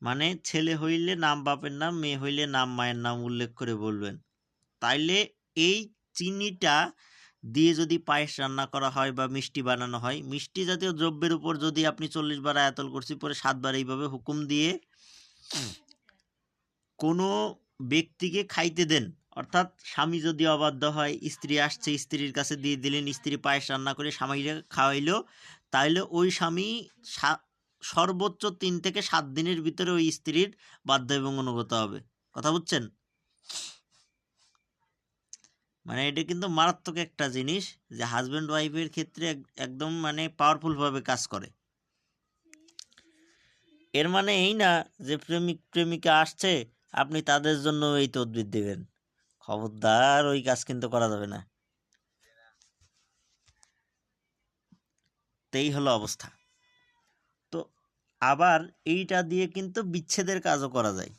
মানে ছেলে হইলে নাম বাপের নাম, মেয়ে হইলে নাম মায়ের নাম উল্লেখ করে বলবেন। তাইলে এই চিনিটা দিয়ে যদি পায়েস রান্না করা হয় বা মিষ্টি বানানো হয়, মিষ্টি জাতীয় দ্রব্যের উপর যদি আপনি 40 বার আয়াতুল কুরসি পরে 7 বার এইভাবে হুকুম দিয়ে কোনো ব্যক্তিকে খাইতে দেন, অর্থাৎ স্বামী যদি অবাধ্য হয়, স্ত্রী আসছে স্ত্রীর কাছে দিয়ে দিলেন, স্ত্রী পায়েস রান্না করে স্বামীকে খাওয়াইলো, তাইলে ওই স্বামী সর্বোচ্চ 3 থেকে 7 দিনের ভিতরে ওই স্ত্রীর বাধ্য এবং অনুগত হবে। কথা বুঝছেন? মানে এটা কিন্তু মারাত্মক একটা জিনিস, যে হাজব্যান্ড ওয়াইফের ক্ষেত্রে একদম মানে পাওয়ারফুলভাবে কাজ করে। এর মানে এই না যে প্রেমিক প্রেমিকা আসছে আপনি তাদের জন্য এই তদবির দেবেন। খবরদার, ওই কাজ কিন্তু করা যাবে না। এই হলো অবস্থা। তো আবার এইটা দিয়ে কিন্তু বিচ্ছেদের কাজও করা যায়।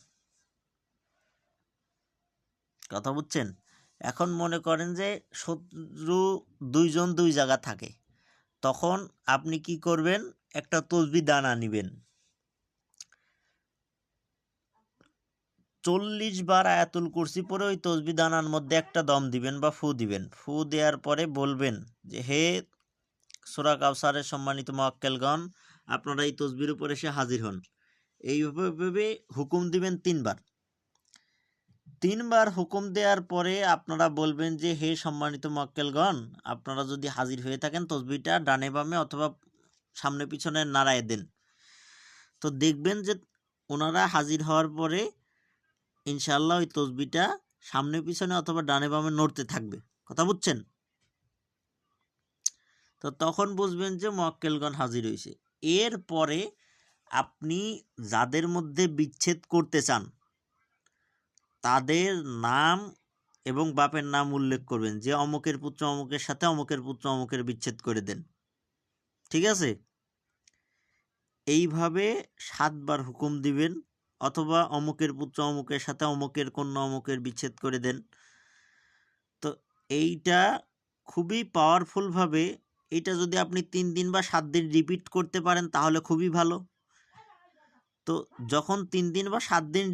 কথা বুঝছেন? এখন মনে করেন যে শত্রু দুইজন দুই জায়গা থাকে, তখন আপনি কি করবেন, একটা তসবিহ দানা নিবেন, 40 বার আয়াতুল কুরসি পরে ওই তসবিহ দানার মধ্যে একটা দম দিবেন বা ফু দিবেন। ফু দেওয়ার পরে বলবেন যে হে সূরা কাউসারের সম্মানিত মুআক্কেলগণ, আপনারা এই তসবির উপর এসে হাজির হন। এইভাবে হুকুম দিবেন 3 বার। 3 বার হুকুম দেওয়ার পরে আপনারা বলবেন যে হে সম্মানিত মুআক্কেলগণ, আপনারা যদি হাজির হয়ে থাকেন তসবিহটা ডানে বামে অথবা সামনে পিছনে নাড়ায় দেন। তো দেখবেন যে ওনারা হাজির হওয়ার পরে ইনশাআল্লাহ ওই তসবিহটা সামনে পিছনে অথবা ডানে বামে নড়তে থাকবে। কথা বুঝছেন? তো তখন বুঝবেন যে মুআক্কেলগণ হাজির হয়েছে। এরপরে আপনি যাদের মধ্যে বিচ্ছেদ করতে চান তাদের নাম এবং বাপের নাম উল্লেখ করবেন, যে অমুকের পুত্র অমুকের সাথে অমুকের পুত্র অমুকের বিচ্ছেদ করে দেন। ঠিক আছে? এইভাবে 7 বার হুকুম দিবেন, অথবা অমুকের পুত্র অমুকের সাথে অমুকের কন্যা অমুকের বিচ্ছেদ করে দেন। তো এইটা খুবই পাওয়ারফুলভাবে, এইটা যদি আপনি 3 দিন বা 7 দিন রিপিট করতে পারেন তাহলে খুবই ভালো। তো যখন 3 দিন বা 7 দিন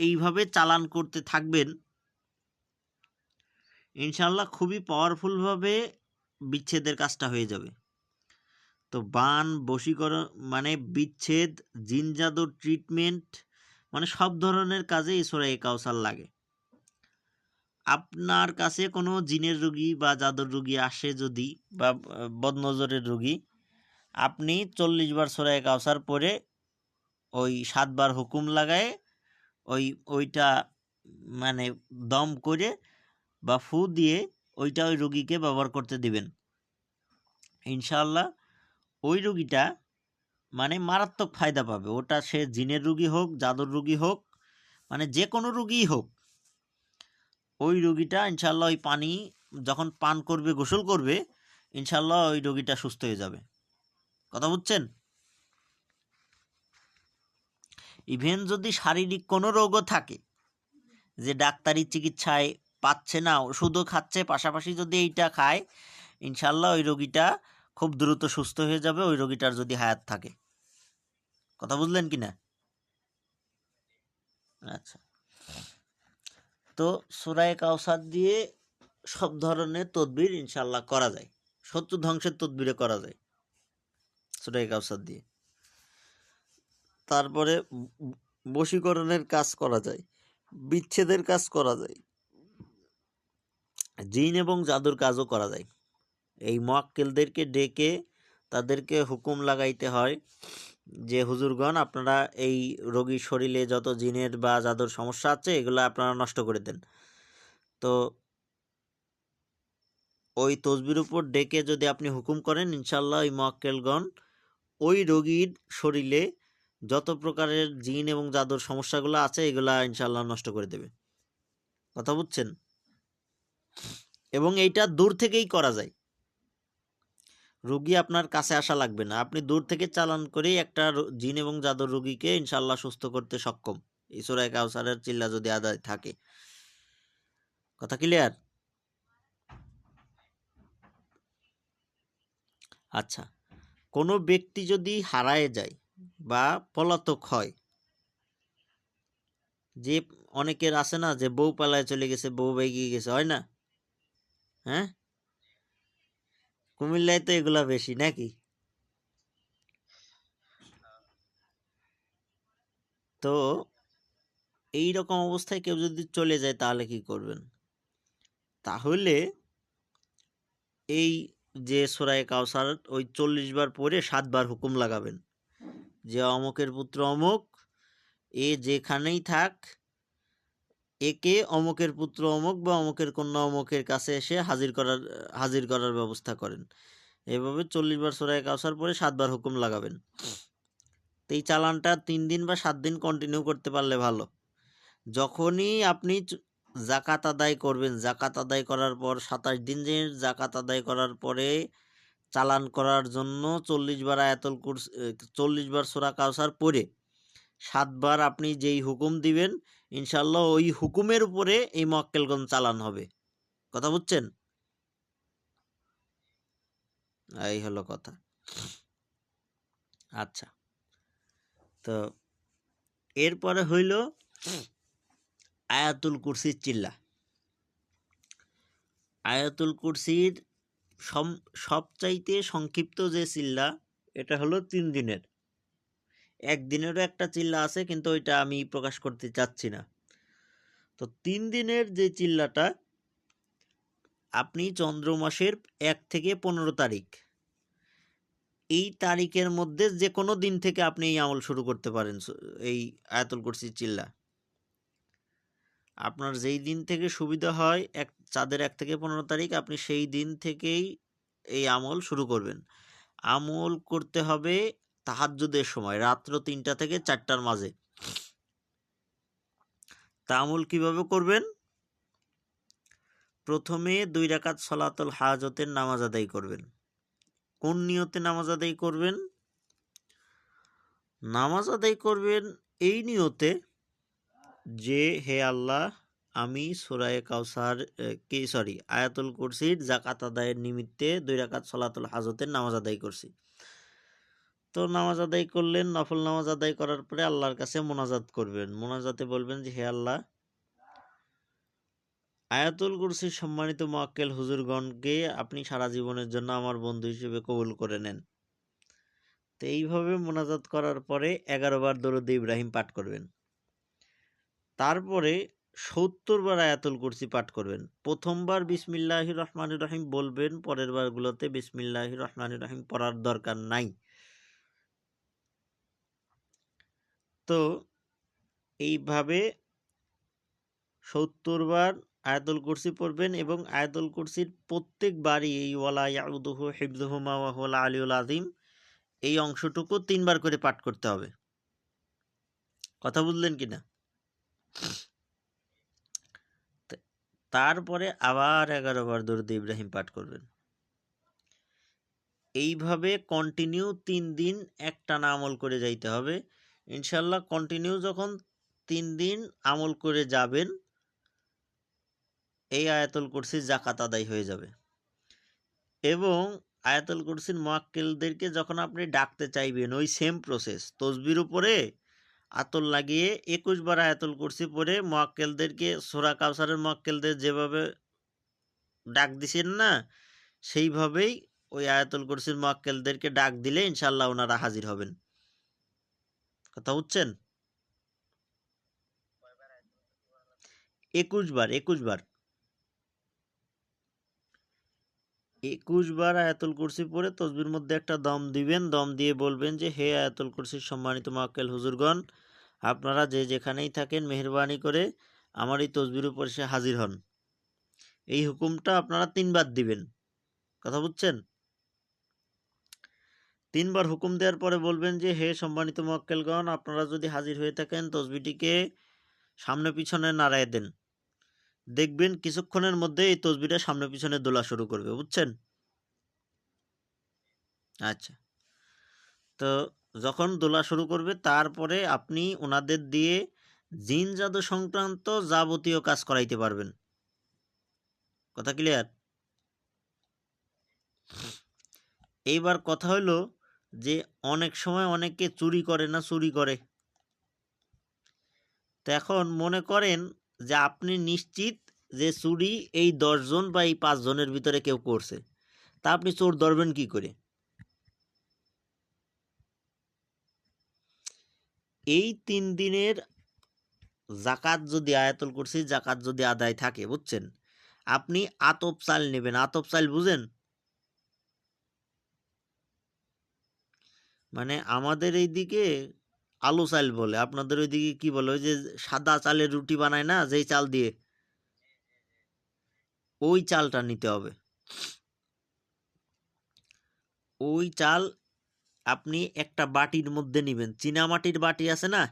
এইভাবে চালান করতে থাকবেন, ইনশাআল্লাহ খুবই পাওয়ারফুলভাবে বিচ্ছেদের কাজটা হয়ে যাবে। তো বান, বশীকরণ মানে বিচ্ছেদ, জিন জাদুর ট্রিটমেন্ট, মানে সব ধরনের কাজে এই সূরা কাউসার লাগে। আপনার কাছে কোনো জিনের রোগী বা জাদুর রোগী আসে যদি, বা বদনজরের রোগী, আপনি 40 বার সূরা কাউসার পড়ে ওই 7 বার হুকুম লাগায় ওইটা মানে দম করে বা ফু দিয়ে ওইটা ওই রোগীকে ব্যবহার করতে দিবেন। ইনশাআল্লাহ ওই রোগীটা মানে মারাত্মক ফায়দা পাবে। ওটা সে জিনের রোগী হোক, জাদুর রোগী হোক, মানে যে কোনো রোগীই হোক, ওই রোগীটা ইনশাআল্লাহ ওই পানি যখন পান করবে, গোসল করবে, ইনশাআল্লাহ ওই রোগীটা সুস্থ হয়ে যাবে। কথা বুঝছেন? ইভেন যদি শারীরিক কোনো রোগও থাকে যে ডাক্তারি চিকিৎসায় পাচ্ছে না, ওষুধও খাচ্ছে, পাশাপাশি যদি এইটা খায়, ইনশাআল্লাহ ওই রোগীটা খুব দ্রুত সুস্থ হয়ে যাবে, ওই রোগীটার যদি হায়াত থাকে। কথা বুঝলেন কি না? আচ্ছা। তো সূরা কাউসার দিয়ে সব ধরনের তদবির ইনশাআল্লাহ করা যায়। শত্রু ধ্বংসের তদবিরে করা যায় সূরা কাউসার দিয়ে। তারপরে বশীকরণের কাজ করা যায়, বিচ্ছেদের কাজ করা যায়, জিন এবং জাদুর কাজও করা যায়। এই মুআক্কেলদেরকে ডেকে তাদেরকে হুকুম লাগাইতে হয় যে হুজুরগণ, আপনারা এই রোগীর শরীরে যত জিনের বা জাদুর সমস্যা আছে এগুলো আপনারা নষ্ট করে দেন। তো ওই তসবির উপর ডেকে যদি আপনি হুকুম করেন, ইনশাআল্লাহ ওই মুআক্কেলগণ ওই রোগীর শরীরে যত প্রকারের জিন এবং জাদুর সমস্যাগুলো আছে এগুলা ইনশাআল্লাহ নষ্ট করে দেবে। কথা বুঝছেন? এবং এইটা দূর থেকেই করা যায়। রোগী আপনার কাছে আসা লাগবে না, আপনি দূর থেকে চালান করেই একটা জিন এবং জাদুর রোগীকে ইনশাআল্লাহ সুস্থ করতে সক্ষম, এই সূরা কাউসারের চিল্লা যদি আদায় থাকে। কথা ক্লিয়ার? আচ্ছা, কোনো ব্যক্তি যদি হারায় যায় বা পলাতক হয়, যে অনেকের আছে না যে বউ পালায় চলে গেছে, বউ বেরিয়ে গেছে, হয় না? হ্যাঁ, কুমিল্লায় তো এগুলা বেশি নাকি? তো এই রকম অবস্থায় কেউ যদি চলে যায় তাহলে কি করবেন? তাহলে এই যে সূরা কাউসার ওই 40 বার পড়ে 7 বার হুকুম লাগাবেন যে অমুকের পুত্র অমুক, এ যেখানেই থাক, একে অমুকের পুত্র অমুক বা অমুকের কন্যা অমুকের কাছে এসে হাজির করার ব্যবস্থা করেন। এভাবে 40 বার সূরা কাউসার পড়ে 7 বার হুকুম লাগাবেন। তো এই চালানটা 3 দিন বা 7 দিন কন্টিনিউ করতে পারলে ভালো। যখনই আপনি জাকাত আদায় করবেন, জাকাত আদায় করার পর 27 দিনের জাকাত আদায় করার পরে চালান করার জন্য 40 বার আয়াতুল কুরসি, 40 বার সূরা কাউসার পড়ে 7 বার আপনি যেই হুকুম দিবেন, ইনশাআল্লাহ ওই হুকুমের উপরে এই মুয়াক্কেলগণ চালান হবে। কথা বুঝছেন? এই হলো কথা। আচ্ছা, তো এরপরে হইল আয়াতুল কুরসির চিল্লা। আয়াতুল কুরসির সবচাইতে সংক্ষিপ্ত যে চিল্লা, এটা হলো 3 দিনের। একদিনেরও একটা চিল্লা আছে, কিন্তু ওইটা আমি প্রকাশ করতে চাচ্ছি না। তো 3 দিনের যে চিল্লাটা, আপনি চন্দ্র মাসের 1 থেকে 15 তারিখ, এই তারিখের মধ্যে যে কোনো দিন থেকে আপনি এই আমল শুরু করতে পারেন। এই আয়াতুল কুরসির চিল্লা আপনার যেই দিন থেকে সুবিধা হয়, চাঁদের 1 থেকে 15 তারিখ, আপনি সেই দিন থেকেই এই আমল শুরু করবেন। আমল করতে হবে তাহাজ্জুদের সময়, রাত্র 3টা থেকে 4টার মাঝে। তা আমল কিভাবে করবেন? প্রথমে 2 রাকাত সলাতুল হাজতের নামাজ আদায় করবেন। কোন নিয়তে নামাজ আদায় করবেন? নামাজ আদায় করবেন এই নিয়তে যে, হে আল্লাহ, আমি সূরায়ে কাউসার আয়াতুল কুরসির জাকাত আদায়ের নিমিত্তে 2 রাকাত সলাতুল হাজতের নামাজ আদায় করছি। তো নামাজ আদায় করলেন, নফল নামাজ আদায় করার পরে আল্লাহর কাছে মোনাজাত করবেন। মোনাজাতে বলবেন যে, হে আল্লাহ, আয়াতুল কুরসির সম্মানিত মুয়াক্কেল হুজুরগণকে আপনি সারা জীবনের জন্য আমার বন্ধু হিসেবে কবুল করে নেন। তো এইভাবে মোনাজাত করার পরে 11 বার দরুদ ইব্রাহিম পাঠ করবেন। তারপরে 70 বার আয়াতুল কুরসি পাঠ করবেন। প্রথমবার বিসমিল্লাহির রহমানির রহিম বলবেন, পরের বারগুলোতে বিসমিল্লাহির রহমানির রহিম পড়ার দরকার নাই। তো এইভাবে 70 বার আয়াতুল কুরসি পড়বেন এবং আয়াতুল কুরসির প্রত্যেকবারই এই ওয়ালা ইয়াউদুহু হিফযুহুমা ওয়া হুয়াল আলিয়ুল আযীম এই অংশটুকু 3 বার করে পাঠ করতে হবে। কথা বুঝলেন কিনা? তারপরে আবার 11 বার দরুদ ইব্রাহিম পাঠ করবেন। এইভাবে কন্টিনিউ 3 দিন একটানা আমল করে যাইতে হবে। ইনশাল্লাহ কন্টিনিউ যখন 3 দিন আমল করে যাবেন, এই আয়াতুল কুরসির জাকাত আদায় হয়ে যাবে। এবং আয়াতুল কুরসির মুয়াক্কেলদেরকে যখন আপনি ডাকতে চাইবেন, ওই সেম প্রসেস, তসবির উপরে আতর লাগিয়ে 21 বার আয়াতুল কুরসি পড়ে মুয়াক্কেলদেরকে, সূরা কাউসারের মুয়াক্কেলদের যেভাবে ডাক দিছেন না, সেইভাবেই ওই আয়াতুল কুরসির মুয়াক্কেলদেরকে ডাক দিলে ইনশাআল্লাহ ওনারা হাজির হবেন। কথা বুঝছেন? 21 বার 21 বার 21 বার আয়াতুল কুরসি পড়ে তসবির মধ্যে একটা দম দিবেন। দম দিয়ে বলবেন যে, হে আয়াতুল কুরসির সম্মানিত মুয়াক্কেল হুজুরগণ, আপনারা যে যেখানেই থাকেন মেহেরবানি করে আমার এই তসবির উপর এসে হাজির হন। এই হুকুমটা আপনারা 3 বার দিবেন। কথা বুঝছেন? 3 বার হুকুম দেওয়ার পরে বলবেন যে, হে সম্মানিত মুয়াক্কেলগণ, আপনারা যদি হাজির হয়ে থাকেন তসবিটিকে সামনে পিছনে নাড়ায় দেন। দেখবেন কিছুক্ষণের মধ্যে এই তসবিটা সামনে পিছনে দোলা শুরু করবে। বুঝছেন? আচ্ছা, তো যখন দোলা শুরু করবে, তারপরে আপনি ওনাদের দিয়ে জিন জাদু সংক্রান্ত যাবতীয় কাজ করাইতে পারবেন। কথা ক্লিয়ার? এইবার কথা হলো যে, অনেক সময় অনেকে চুরি করে না, চুরি করে। তো এখন মনে করেন যে আপনি নিশ্চিত যে চুরি এই 10 জন বা এই 5 জনের ভিতরে কেউ করছে, তা আপনি চোর ধরবেন কি করে? এই 3 দিনের জাকাত যদি, আয়াতুল কুরসি জাকাত যদি আদায় থাকে, বুঝছেন, আপনি আতপ চাল নেবেন। আতপ চাল বুঝেন? মানে আমাদের এইদিকে আলু চাল বলে, আপনাদের ওইদিকে কি বলে? ওই যে সাদা চালের রুটি বানায় না, যেই চাল দিয়ে, ওই চালটা নিতে হবে। ওই চাল আপনি একটা বাটির মধ্যে নেবেন, চীনামাটির বাটি আছে না,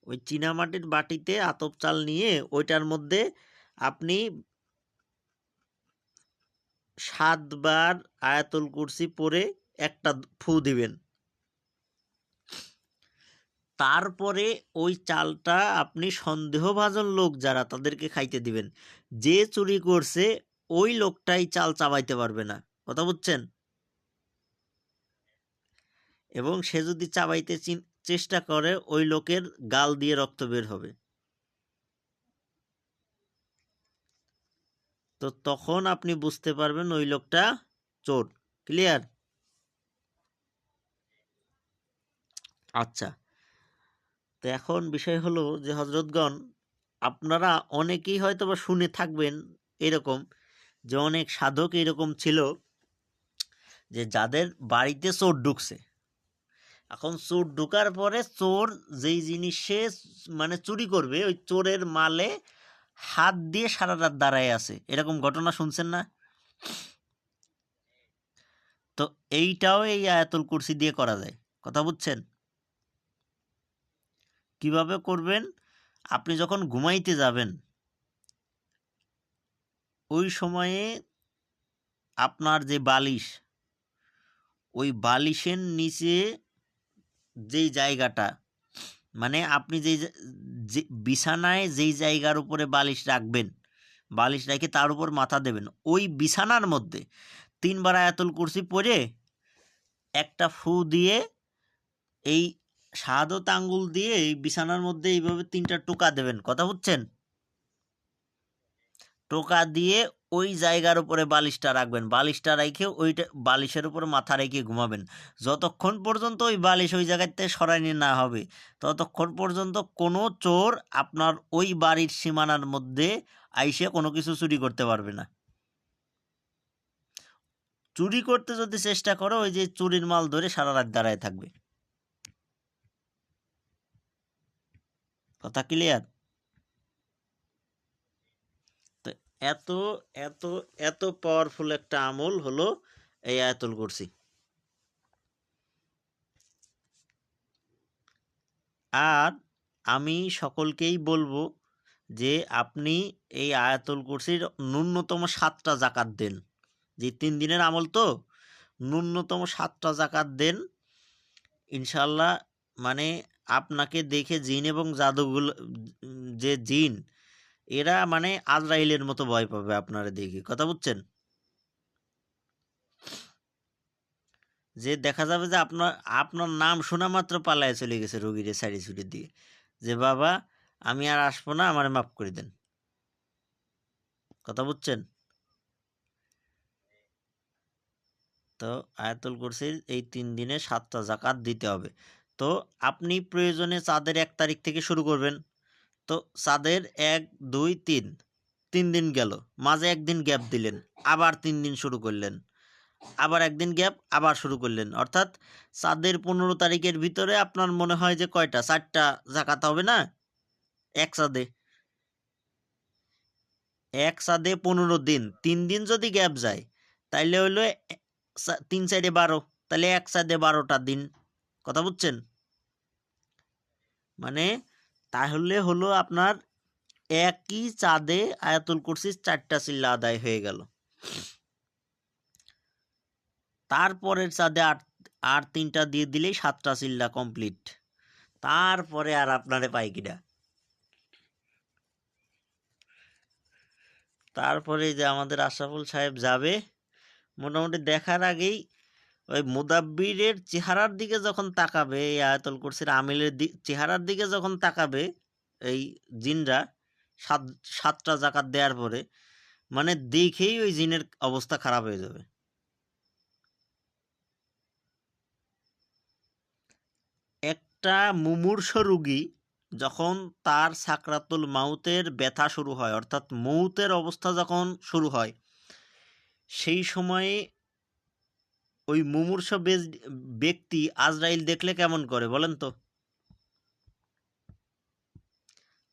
ওই চীনামাটির বাটিতে আতপ চাল নিয়ে ওইটার মধ্যে আপনি 7 বার আয়াতুল কুরসি পড়ে একটা ফু দিবেন। তারপরে ওই চালটা আপনি সন্দেহভাজন লোক যারা তাদেরকে খাইতে দিবেন। যে চুরি করছে ওই লোকটাই চাল চাবাইতে পারবে না, কথা বুঝছেন? এবং সে যদি চাবাইতে চেষ্টা করে ওই লোকের গাল দিয়ে রক্ত বের হবে। তো তখন আপনি বুঝতে পারবেন ওই লোকটা চোর। ক্লিয়ার? আচ্ছা, তো এখন বিষয় হলো যে হযরতগণ, আপনারা অনেকেই হয়তো বা শুনে থাকবেন এরকম যে অনেক সাধক এরকম ছিল যে যাদের বাড়িতে চোর ঢুকছে। এখন চোর ঢুকার পরে চোর যেই জিনিস সে মানে চুরি করবে ওই চোরের মালে হাত দিয়ে সারা রাত দাঁড়ায় আছে, এরকম ঘটনা শুনছেন না? তো এইটাও এই আয়াতুল কুরসি দিয়ে করা যায়, কথা বুঝছেন? কিভাবে করবেন? আপনি যখন ঘুমাইতে যাবেন ওই সময়ে আপনার যে বালিশ, ওই বালিশের নিচে যেই জায়গাটা, মানে আপনি যে বিছানায় যেই জায়গার উপরে বালিশ রাখবেন, বালিশ রেখে তার উপর মাথা দেবেন, ওই বিছানার মধ্যে 3 বার আয়াতুল কুরসি পড়ে একটা ফু দিয়ে এই শাহাদত আঙ্গুল দিয়ে এই বিছানার মধ্যে এইভাবে 3টা টোকা দেবেন, কথা বুঝছেন? টোকা দিয়ে ওই জায়গার উপরে বালিশটা রাখবেন, বালিশটা রেখে ওইটা বালিশের উপরে মাথা রেখে ঘুমাবেন। যতক্ষণ পর্যন্ত ওই বালিশ ওই জায়গাতে সরাইনি না হবে ততক্ষণ পর্যন্ত কোনো চোর আপনার ওই বাড়ির সীমানার মধ্যে আইসে কোনো কিছু চুরি করতে পারবে না। চুরি করতে যদি চেষ্টা করো ওই যে চুরির মাল ধরে সারা রাত দাঁড়ায় থাকবে। কথা ক্লিয়ার? তো এত এত এত পাওয়ারফুল একটা আমল হলো এই আয়াতুল কুরসি। আর আমি সকলকেই বলবো যে আপনি এই আয়াতুল কুরসির ন্যূনতম 7টা জাকাত দেন। যে 3 দিনের আমল তো, ন্যূনতম 7টা জাকাত দেন ইনশাল্লাহ। মানে আপনাকে দেখে জিন এবং জাদুগুলো, যে জিন এরা মানে আজরাইলের মতো ভয় পাবে আপনারা দেখে, কথা বুঝছেন? যে দেখা যাবে যে আপনার আপনার নাম শোনা মাত্র পালায় চলে গেছে রোগীরে সাইডে ছুটে দিয়ে, যে বাবা আমি আর আসবো না, আমারে মাফ করে দেন, কথা বুঝছেন? তো আয়াতুল কুরসির এই 3 দিনে 7টা জাকাত দিতে হবে। তো আপনি প্রয়োজনে চাঁদের 1 তারিখ থেকে শুরু করবেন। তো চাঁদের 1, 2, 3, 3 দিন গেল, মাঝে একদিন গ্যাপ দিলেন, আবার 3 দিন শুরু করলেন, আবার একদিন গ্যাপ, আবার শুরু করলেন। অর্থাৎ চাঁদের 15 তারিখের ভিতরে আপনার মনে হয় যে কয়টা, 4টা জাকাত হবে না? এক চাঁদে, এক চাঁদে 15 দিন, 3 দিন যদি গ্যাপ যায় তাইলে হইলো 3 চাইডে 12, তাহলে এক চাঁদে 12টা দিন, কথা বুঝছেন? মানে তাহলে হলো আপনার একই চাঁদে আয়াতুল কুরসির 4টা চিল্লা আদায় হয়ে গেল। তারপরের চাঁদে আর 3টা দিয়ে দিলেই 7টা চিল্লা কমপ্লিট। তারপরে আর আপনারে পাই কিনা। তারপরে যে আমাদের আশরাফুল সাহেব যাবে, মোটামুটি দেখার আগেই ওই মুদাব্বিরের চেহারার দিকে যখন তাকাবে, এই আয়াতুল কুরসির আমিলের চেহারার দিকে যখন তাকাবে এই জিনরা 7টা জাকাত দেওয়ার পরে, মানে দেখেই ওই জিনের অবস্থা খারাপ হয়ে যাবে। একটা মুমূর্ষ রোগী যখন তার সাকরাতুল মাউতের ব্যথা শুরু হয়, অর্থাৎ মৌতের অবস্থা যখন শুরু হয়, সেই সময়ে ওই মুমূর্ষ ব্যক্তি আজরাইল দেখলে কেমন করে বলেন তো?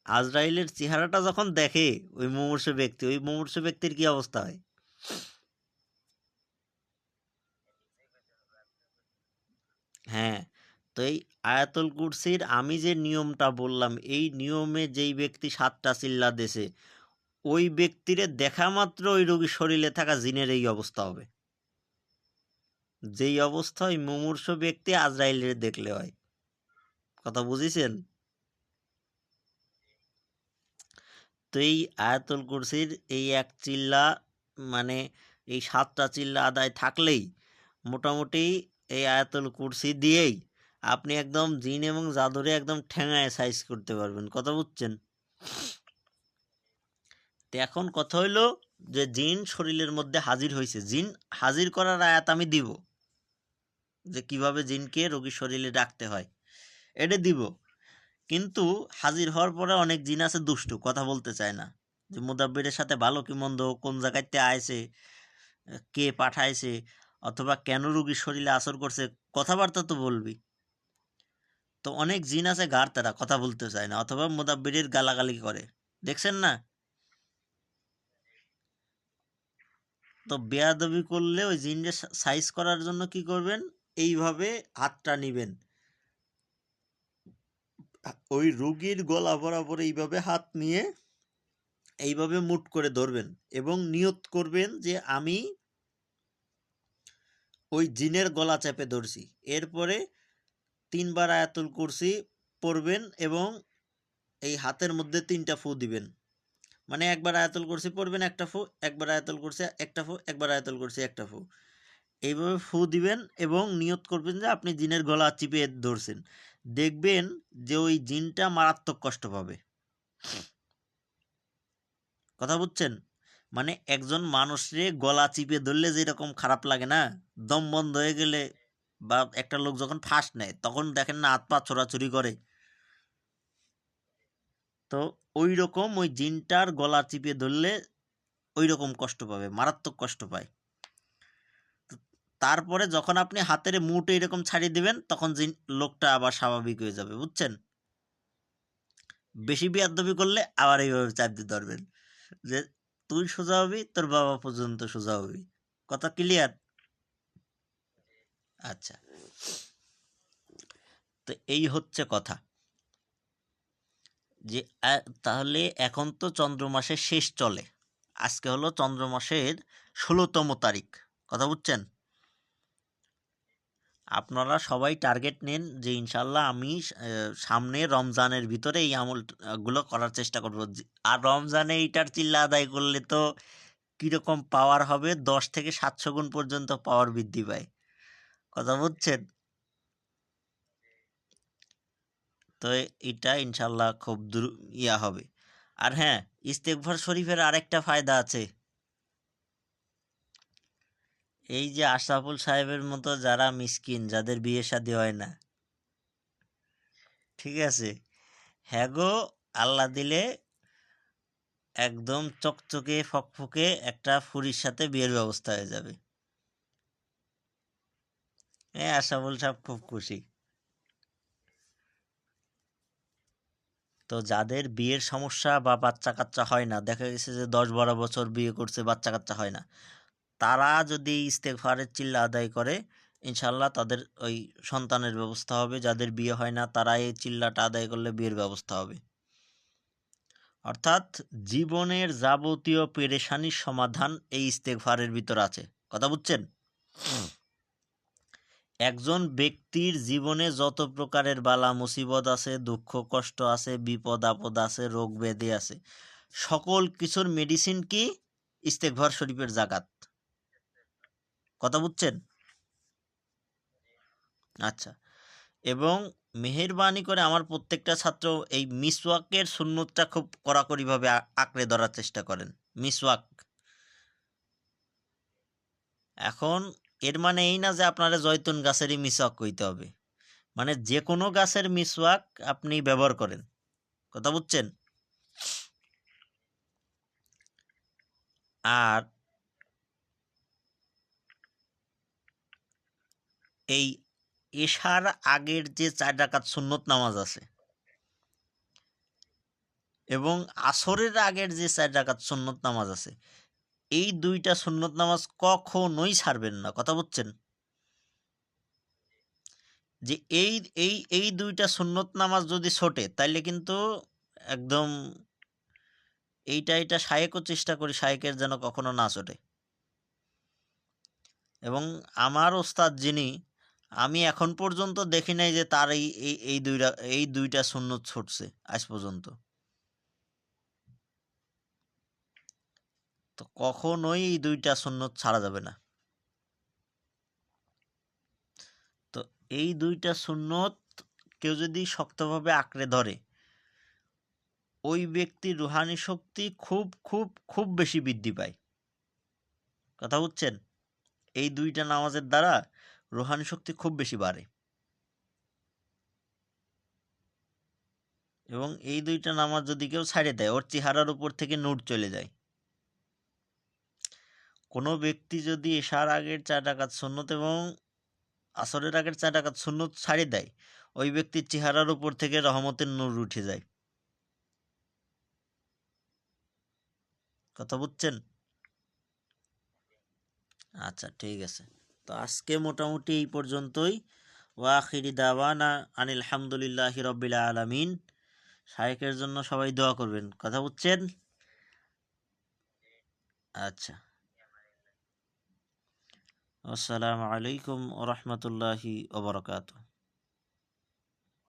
আজরাইলের চেহারাটা যখন দেখে ওই মুমূর্ষ ব্যক্তির কি অবস্থা হয়? তো এই আয়াতুল কুরসির আমি যে নিয়মটা বললাম, এই নিয়মে যেই ব্যক্তি 7টা চিল্লা দেছে, ওই ব্যক্তিরে দেখা মাত্র ওই রোগীর শরীরে থাকা জিনের এই অবস্থা হবে, যেই অবস্থা ওই মুমূর্ষু ব্যক্তি আজরাইলের দেখলে হয়। কথা বুঝেছেন? তো এই আয়াতুল কুরসির এই এক চিল্লা, মানে এই 7টা চিল্লা আদায় থাকলেই মোটামুটি এই আয়াতুল কুরসি দিয়েই আপনি একদম জিন এবং জাদুরে একদম ঠেঙায় সাইজ করতে পারবেন। কথা বুঝছেন? তো এখন কথা হইলো যে জিন শরীরের মধ্যে হাজির হয়েছে, জিন হাজির করার আয়াত আমি দিব, যে কিভাবে জিনকে রোগীর শরীরে রাখতে হয় এটা দিব। কিন্তু হাজির হওয়ার পরে অনেক জিন আছে দুষ্টু, কথা বলতে চায় না, যে মুদাব্বিরের সাথে ভালো কি মন্দ, কোন জায়গাতে আইছে, কে পাঠাইছে, অথবা কেন রোগীর শরীরে আসর করছে, কথাবার্তা তো বলবি। তো অনেক জিন আছে গার তারা কথা বলতে চায় না, অথবা মুদাব্বিরের গালাগালি করে, দেখছেন না? তো বেয়াদবি করলে ওই জিনকে সাইজ করার জন্য কি করবেন, এইভাবে হাতটা নিবেন, ওই রোগীর গলা বরাবর এইভাবে হাত নিয়ে এইভাবে মুট করে ধরবেন এবং নিয়ত করবেন যে আমি ওই জিনের গলা চেপে ধরছি। এরপরে 3বার আয়াতুল কুরসি পড়বেন এবং এই হাতের মধ্যে 3টা ফু দিবেন। মানে একবার আয়াতুল কুরসি পড়বেন একটা ফু, একবার আয়াতুল কুরসি একটা ফু, একবার আয়াতুল কুরসি একটা ফু, এইভাবে ফু দিবেন এবং নিয়ত করবেন যে আপনি জিনের গলা চিপে ধরছেন। দেখবেন যে ওই জিনটা মারাত্মক কষ্ট পাবে। কথা বুঝছেন? মানে একজন মানুষরে গলা চিপে ধরলে যেরকম খারাপ লাগে না, দম বন্ধ হয়ে গেলে, বা একটা লোক যখন ফাঁস নেয় তখন দেখেন না হাত পা ছোড়াছুড়ি করে, তো ওই রকম ওই জিনটার গলা চিপে ধরলে ওই রকম কষ্ট পাবে, মারাত্মক কষ্ট পায়। তারপরে যখন আপনি হাতের মুঠে এরকম ছাড়িয়ে দিবেন তখন জিন লোকটা আবার স্বাভাবিক হয়ে যাবে, বুঝছেন? বেশি বেয়াদবি করলে আবার এইভাবে চাপ দিয়ে ধরবেন, যে তুই সোজা হবি, তোর বাবা পর্যন্ত সোজা হবি। কথা ক্লিয়ার? আচ্ছা, তো এই হচ্ছে কথা, যে তাহলে এখন তো চন্দ্র মাসের শেষ চলে, আজকে হলো চন্দ্র মাসের 16তম তারিখ। কথা বুঝছেন? আপনারা সবাই টার্গেট নেন যে ইনশাল্লাহ আমি সামনে রমজানের ভিতরে এই আমল গুলো করার চেষ্টা করব। আর রমজানে এইটার চিল্লা আদায় করলে তো কিরকম পাওয়ার হবে, 10 থেকে 700 গুণ পর্যন্ত পাওয়ার বৃদ্ধি পায়। কথা বুঝছেন? তো এটা ইনশাল্লাহ খুব ইয়া হবে। আর হ্যাঁ, ইস্তেগফার শরীফের আরেকটা ফায়দা আছে। এই যে আশরাফুল সাহেবের মতো যারা মিসকিন, যাদের বিয়ে শাদী হয় না, ঠিক আছে, হ্যাঁ গো, আল্লাহ দিলে একদম চকচকে ফকফকে একটা ফুরির সাথে বিয়ের ব্যবস্থা হয়ে যাবে। হ্যাঁ, আশরাফুল সাহেব খুব খুশি। তো যাদের বিয়ের সমস্যা বা বাচ্চা কাচ্চা হয় না, দেখা গেছে যে 10-12 বছর বিয়ে করছে, বাচ্চা কাচ্চা হয় না, তারা যদি ইস্তেগফারের চিল্লা আদায় করে ইনশাল্লাহ তাদের ওই সন্তানের ব্যবস্থা হবে। যাদের বিয়ে হয় না তারা এই চিল্লাটা আদায় করলে বিয়ের ব্যবস্থা হবে। অর্থাৎ জীবনের যাবতীয় পেরেশানির সমাধান এই ইস্তেগফারের ভিতর আছে। কথা বুঝছেন? একজন ব্যক্তির জীবনে যত প্রকারের বালা মুসিবত আছে, দুঃখ কষ্ট আছে, বিপদ আপদ আছে, রোগ ব্যাধি আছে, সকল কিছুর মেডিসিন কি? ইস্তেগফার শরীফের জাকাত। কথা বুঝছেন? আচ্ছা, এবং মেহেরবানি করে আমার প্রত্যেকটা ছাত্র এই মিসওয়াকের সুন্নতটা খুব কড়াকড়িভাবে আঁকড়ে ধরার চেষ্টা করেন। মিসওয়াক, এখন এর মানে এই না যে আপনারা জয়তুন গাছেরই মিসওয়াক কইতে হবে, মানে যে কোনো গাছের মিসওয়াক আপনি ব্যবহার করেন। কথা বুঝছেন? আর এই এশার আগের যে 4 রাকাত সুন্নত নামাজ আছে এবং আসরের আগের যে 4 রাকাত সুন্নত নামাজ আছে, এই দুইটা সুন্নত নামাজ কখনোই ছাড়বেন না। কথা বুঝছেন? যে এই এই এই দুইটা সুন্নত নামাজ যদি ছোটে তাইলে কিন্তু একদম এটা শায়েকও চেষ্টা করি শায়েকের যেন কখনো না ছোটে। এবং আমার ওস্তাদ যিনি, আমি এখন পর্যন্ত দেখি নাই যে তার এই দুইটা সুন্নত ছুটছে আজ পর্যন্ত। তো কখনোই এই দুইটা সুন্নত ছাড়া যাবে না। তো এই দুইটা সুন্নত কেউ যদি শক্তভাবে আঁকড়ে ধরে, ওই ব্যক্তির রুহানি শক্তি খুব খুব খুব বেশি বৃদ্ধি পায়। কথা বুঝছেন? এই দুইটা নামাজের দ্বারা রুহানি শক্তি খুব বেশি বাড়ে। এবং এই দুইটা নামাজ যদি কেউ ছাড়ে দেয়, ওর চেহারার উপর থেকে নূর চলে যায়। কোনো ব্যক্তি যদি এশার আগের 4 রাকাত সুন্নত এবং আসরের আগের 4 রাকাত সুন্নত ছাড়ে দেয়, ওই ব্যক্তির চেহারার উপর থেকে রহমতের নূর উঠে যায়। কথা বুঝছেন? আচ্ছা, ঠিক আছে। তো আজকে মোটামুটি এই পর্যন্তই। ওয়াখিরি দাওয়ানা আনিল হামদুলিল্লাহি রব্বিল আলামিন। শায়েকের জন্য সবাই দোয়া করবেন। কথা বুঝছেন? আচ্ছা। আসসালামু আলাইকুম ওয়া রাহমাতুল্লাহি ওয়া বারাকাতুহু।